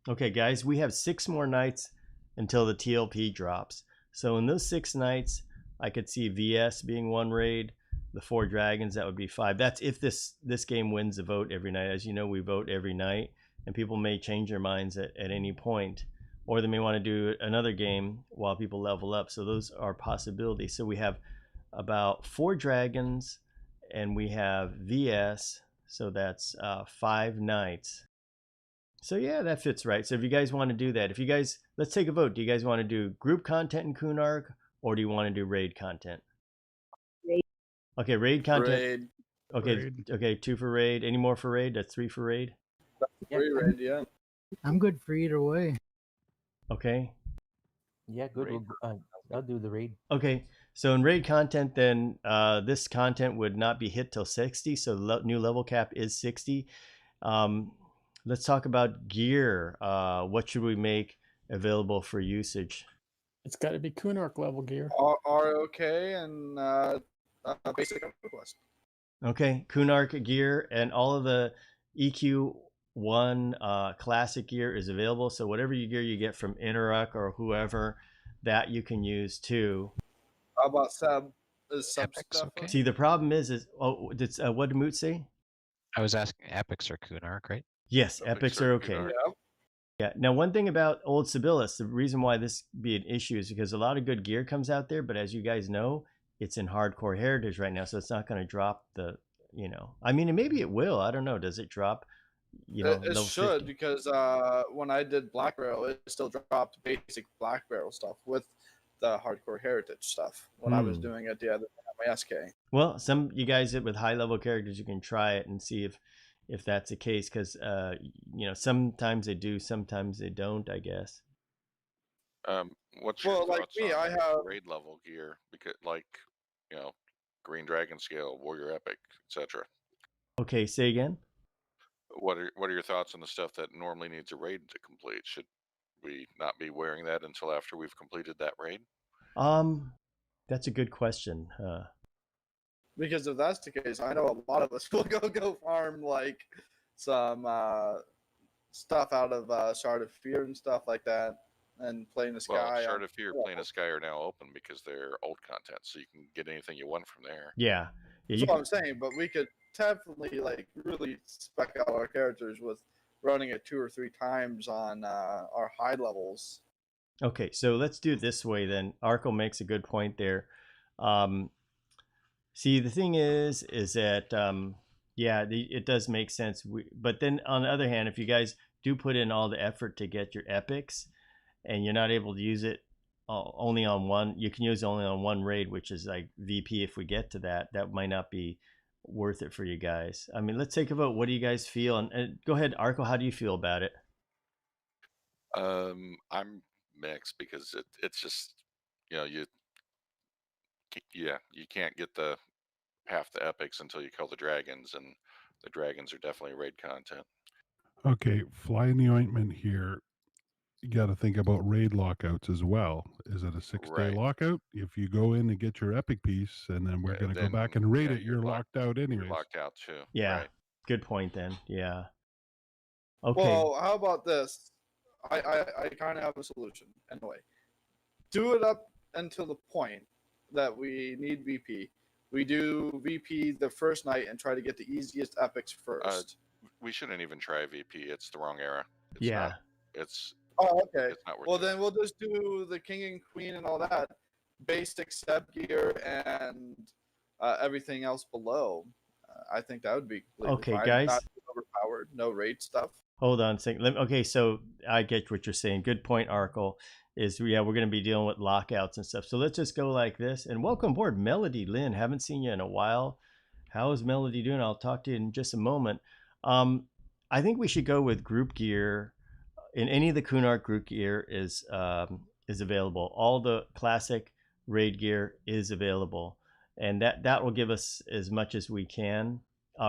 Okay, guys, we have 6 more nights until the TLP drops. So in those 6 nights, I could see VS being 1 raid, the 4 dragons, that would be 5. That's if this game wins the vote every night. As you know, we vote every night, and people may change their minds at any point, or they may want to do another game while people level up. So those are possibilities. So we have about 4 dragons, and we have VS. So that's 5 nights. So yeah, that fits right. So if you guys want to do that, let's take a vote. Do you guys want to do group content in Kunark, or do you want to do raid content? Raid. Okay, raid content. Raid. Okay, Raid. okay, 2 for raid. Any more for raid? That's 3 for raid. Raid, yeah. I'm good for either way. Okay. Yeah, good. I'll do the raid. Okay, so in raid content, then this content would not be hit till 60. So the new level cap is 60. Let's talk about gear. What should we make available for usage? It's got to be Kunark level gear. ROK and basic EverQuest. Okay, Kunark gear and all of the EQ1 classic gear is available. So whatever gear you get from Interruck or whoever, that you can use too. How about Seb? Is Seb stuff? Okay. See, the problem is what did Moot say? I was asking Epics or Kunark, right? Yes, epics are okay. Yeah. Now, one thing about Old Sibyllus, the reason why this be an issue is because a lot of good gear comes out there, but as you guys know, it's in hardcore heritage right now, so it's not going to drop the, I mean, and maybe it will. I don't know. Does it drop? It should 50? Because when I did Black Barrel, it still dropped basic Black Barrel stuff with the hardcore heritage stuff when I was doing it the other day. my SK. Well, some you guys with high level characters, you can try it and see if that's the case, because you know, sometimes they do, sometimes they don't, I guess. What's your Well, like thoughts me, on I have raid level gear? Because, like, you know, Green Dragon Scale, Warrior Epic, etc. Okay, say again. What are your thoughts on the stuff that normally needs a raid to complete? Should we not be wearing that until after we've completed that raid? That's a good question. because if that's the case, I know a lot of us will go farm like some stuff out of Shard of Fear and stuff like that, and Play in the Well, Sky. Shard of Fear, Play in the Sky are now open because they're old content, so you can get anything you want from there. Yeah, That's what I'm saying. But we could definitely like really spec out our characters with running it 2 or 3 times on our high levels. Okay, so let's do it this way then. Arco makes a good point there. See, the thing is that yeah, it does make sense. But then on the other hand, if you guys do put in all the effort to get your epics, and you're not able to use it only on one, you can use it only on one raid, which is like VP. If we get to that, that might not be worth it for you guys. I mean, let's take a vote. What do you guys feel? And go ahead, Arco. How do you feel about it? I'm mixed because it's just, you know, you can't get the half the epics until you kill the dragons, and the dragons are definitely raid content. Okay, fly in the ointment here. You got to think about raid lockouts as well. Is it a 6-day lockout? If you go in and get your epic piece, and then we're going to go back and raid it, you're locked out anyways. You're locked out too. Yeah, right. Good point then. Yeah. Okay. Well, how about this? I kind of have a solution anyway. Do it up until the point that we need VP. We do VP the first night and try to get the easiest epics first. We shouldn't even try VP. It's the wrong era. It's yeah. Not, it's. Oh, okay. It's not worth well, it. then we'll just do the King and Queen and all that. Basic step gear and everything else below. I think that would be okay, fine. guys. Not overpowered, no raid stuff. Hold on a second. Okay, so I get what you're saying. Good point, Arkle. Is yeah, we're going to be dealing with lockouts and stuff. So let's just go like this. And welcome aboard, Melody Lynn. Haven't seen you in a while. How is Melody doing? I'll talk to you in just a moment. I think we should go with group gear. In any of the Kunark group gear is available. All the classic raid gear is available, and that will give us as much as we can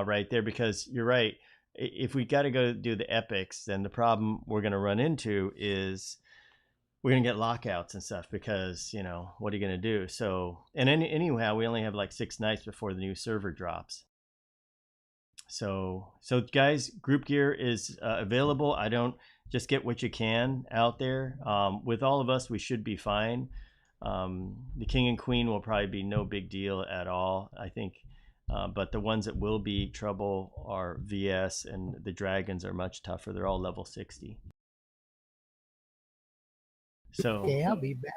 right there. Because you're right. If we got to go do the epics, then the problem we're going to run into is we're going to get lockouts and stuff, because, you know, what are you going to do? So, and anyhow, we only have like 6 nights before the new server drops. So guys, group gear is available. I don't just get what you can out there. With all of us, we should be fine. The King and Queen will probably be no big deal at all, I think. But the ones that will be trouble are VS, and the dragons are much tougher. They're all level 60. So okay, I'll be back.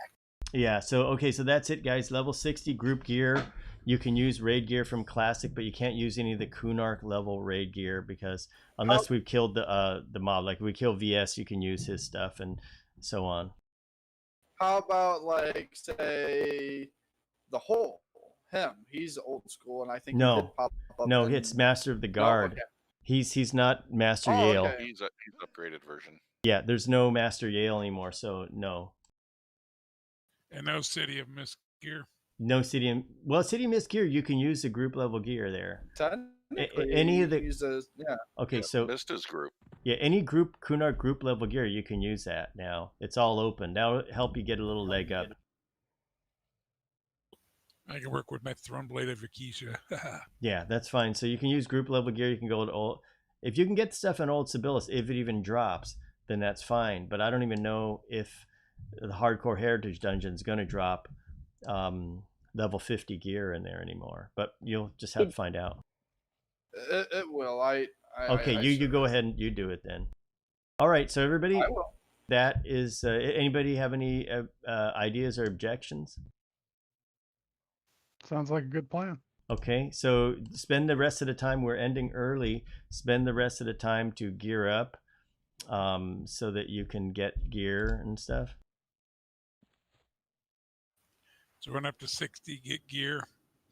Yeah, so okay, so that's it, guys. Level 60 group gear. You can use raid gear from Classic, but you can't use any of the Kunark level raid gear, because unless we've killed the mob, like if we kill VS, you can use his stuff and so on. How about like say the Hole? Him, he's old school, and I think he did pop up. No, it's Master of the Guard. okay. He's not Master Yale. Okay. He's upgraded version. Yeah, there's no Master Yale anymore, so no. And no City of Mist gear. No City of Mist gear, you can use the group level gear there. Any of the Okay, yeah, so Mista's group. Yeah, any group Kunark group level gear, you can use that now. It's all open. That'll help you get a little leg up. I can work with my Thrumbleblade of Akisha. Yeah, that's fine. So you can use group level gear. You can go to old. If you can get stuff in old Sibyllus, if it even drops, then that's fine. But I don't even know if the Hardcore Heritage Dungeon is going to drop level 50 gear in there anymore. But you'll just have to find out. It will. Okay, you go ahead and you do it then. All right, so everybody, I will. That is. Anybody have any ideas or objections? Sounds like a good plan. Okay, so spend the rest of the time, we're ending early, spend the rest of the time to gear up so that you can get gear and stuff. So run up to 60, get gear.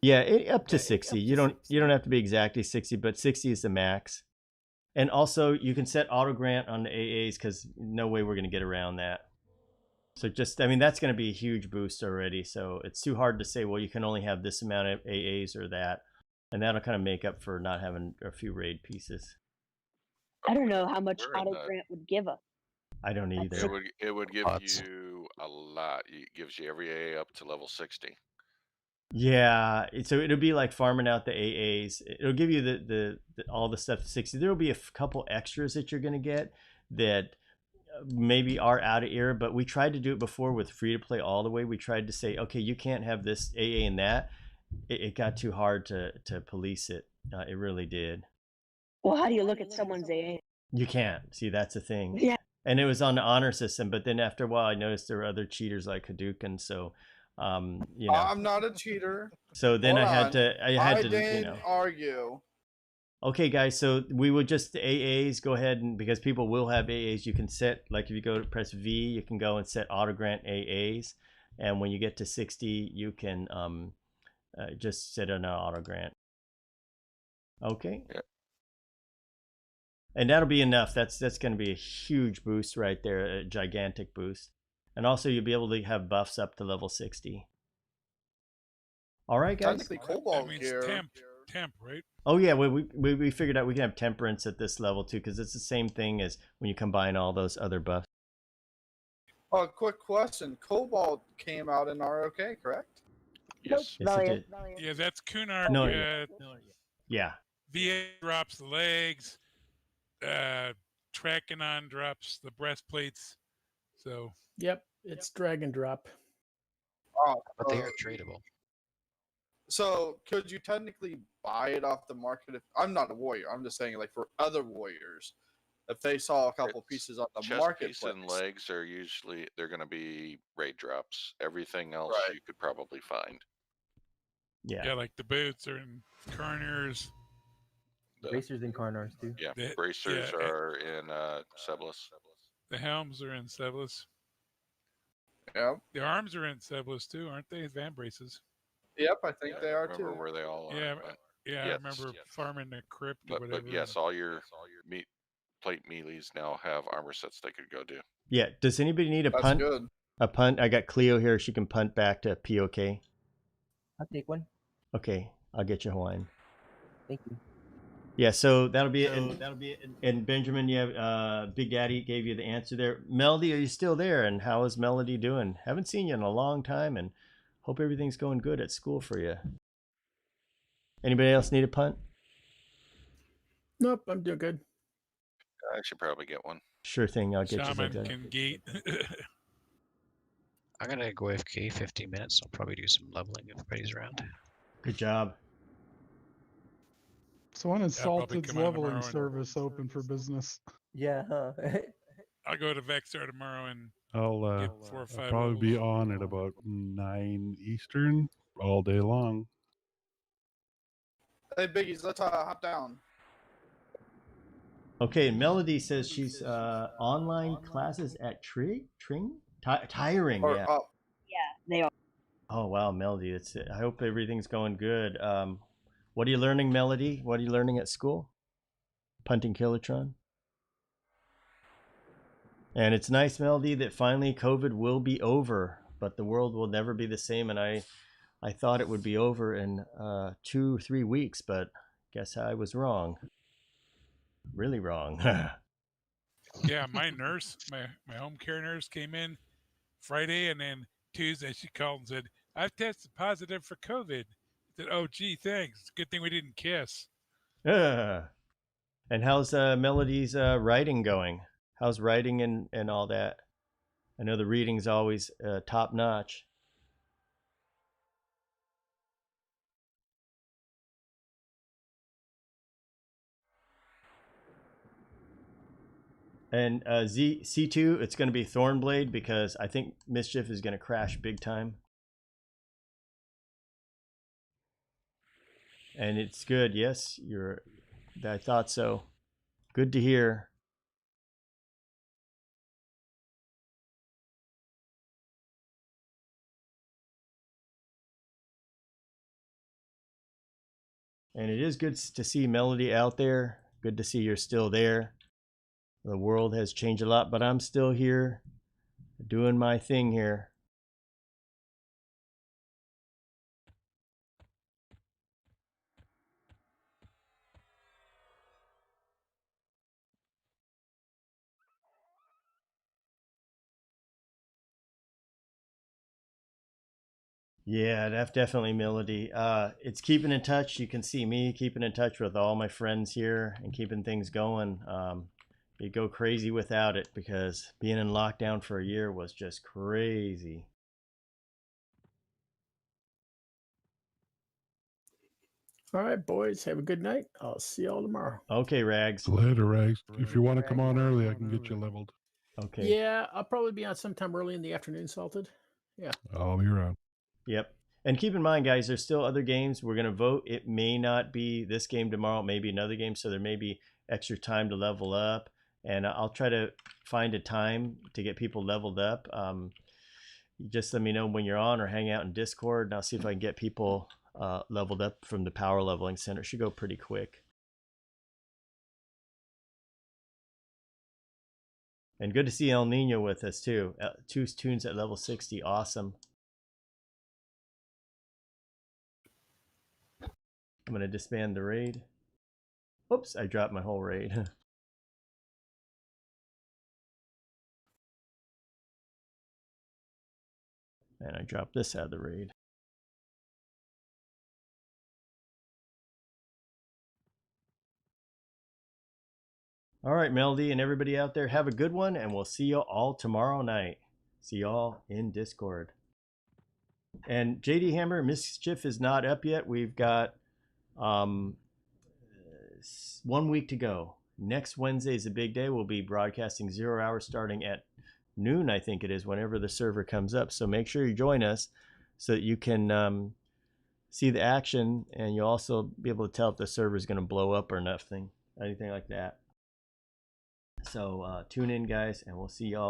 Yeah, up to 60. You don't have to be exactly 60, but 60 is the max. And also, you can set auto grant on the AAs because no way we're going to get around that. So just, I mean, that's going to be a huge boost already. So it's too hard to say, well, you can only have this amount of AAs or that. And that'll kind of make up for not having a few raid pieces. I don't know how much We're in auto grant would give us. I don't either. It would give Lots. you a lot. It gives you every AA up to level 60. Yeah, so it'll be like farming out the AAs. It'll give you the all the stuff to 60. There'll be a couple extras that you're going to get that maybe are out of era, but we tried to do it before with free to play all the way. We tried to say, okay, you can't have this AA and that. It got too hard to police it. It really did. Well, how do you look at someone's AA? You can't. See, that's the thing. Yeah. And it was on the honor system, but then after a while, I noticed there were other cheaters like Hadouken. So, you know. I'm not a cheater. So then Hold I had on. to, I you didn't know. argue. Okay, guys. So we would just AAs go ahead and because people will have AAs, you can set like if you go to press V, you can go and set auto grant AAs, and when you get to 60, you can just set an auto grant. Okay. Yeah. And that'll be enough. That's going to be a huge boost right there, a gigantic boost. And also you'll be able to have buffs up to level 60. All right, guys. Technically, Cobalt That means gear. temp, right? Oh yeah, we figured out we can have temperance at this level too because it's the same thing as when you combine all those other buffs. Oh, quick question. Cobalt came out in ROK, correct? Yes. Yes, it did. Yeah, that's Kunar. No, yeah. VA drops the legs. Tracking drops the breastplates. So. Yep, it's drag and drop. Oh, But they are tradable. So could you technically buy it off the market? If I'm not a warrior, I'm just saying, like for other warriors, if they saw a couple pieces on the Chest marketplace, piece and legs are usually they're going to be raid drops. Everything else Right. you could probably find. Yeah, like the boots are in Carners. Bracers and Carnars too. Yeah, bracers are in Seblis. The helms are in Seblis. Yeah. The arms are in Seblis too, aren't they? Van braces. Yep, I think they are too. Remember where they all Yeah, are. yeah. I remember farming the crypt or whatever. But yes, all your plate mealees now have armor sets they could go do. Yeah. Does anybody need a That's punt? good. A punt. I got Cleo here. She can punt back to POK. I'll take one. Okay, I'll get you Hawaiian. Thank you. Yeah, so that'll be it. And Benjamin, Big Daddy gave you the answer there. Melody, are you still there? And how is Melody doing? Haven't seen you in a long time, and hope everything's going good at school for you. Anybody else need a punt? Nope, I'm doing good. I should probably get one. Sure thing, I'll get Shaman you. can gate. I'm gonna go AFK 15 minutes. I'll probably do some leveling if everybody's around. Good job. So when is Yeah, I'll probably Salted's come on leveling tomorrow and- service open for business? Yeah, huh? I'll go to Vexar tomorrow and I'll get 4 or 5 probably be levels. on at about 9 Eastern all day long. Hey, Biggies, let's hop down. Okay, Melody says she's online classes at Tiring. Or Yeah. up. Yeah, they are. Oh wow, Melody, that's it. I hope everything's going good. What are you learning, Melody? What are you learning at school? Punting Kilotron. And it's nice, Melody, that finally COVID will be over, but the world will never be the same. And I thought it would be over in 2 or 3 weeks, but guess I was wrong. Really wrong. Yeah, my nurse, my home care nurse came in Friday, and then Tuesday she called and said, "I've tested positive for COVID." I said, "Oh, gee, thanks. Good thing we didn't kiss." And how's Melody's writing going? How's writing and all that? I know the reading's always top notch. And C2, it's going to be Thornblade because I think Mischief is going to crash big time. And it's good. Yes, I thought so. Good to hear. And it is good to see Melody out there. Good to see you're still there. The world has changed a lot, but I'm still here doing my thing here. Yeah, that's definitely Melody. It's keeping in touch. You can see me keeping in touch with all my friends here and keeping things going. You go crazy without it because being in lockdown for a year was just crazy. All right, boys. Have a good night. I'll see y'all tomorrow. Okay, Rags. Later, Rags. If you want to come on early, I can get you leveled. Okay. Yeah, I'll probably be on sometime early in the afternoon, Salted. Yeah. I'll be around. Yep. And keep in mind, guys, there's still other games. We're going to vote. It may not be this game tomorrow. It may be another game. So there may be extra time to level up. And I'll try to find a time to get people leveled up. Just let me know when you're on or hang out in Discord. And I'll see if I can get people leveled up from the Power Leveling Center. It should go pretty quick. And good to see El Nino with us, too. 2 tunes at level 60. Awesome. I'm going to disband the raid. Oops, I dropped my whole raid. And I dropped this out of the raid. All right, Melody and everybody out there, have a good one, and we'll see you all tomorrow night. See y'all in Discord. And JD Hammer, Mischief is not up yet. We've got 1 week to go. Next Wednesday is a big day. We'll be broadcasting 0 hours starting at noon, I think it is, whenever the server comes up. So make sure you join us so that you can see the action, and you'll also be able to tell if the server is going to blow up or nothing, anything like that. So tune in, guys, and we'll see y'all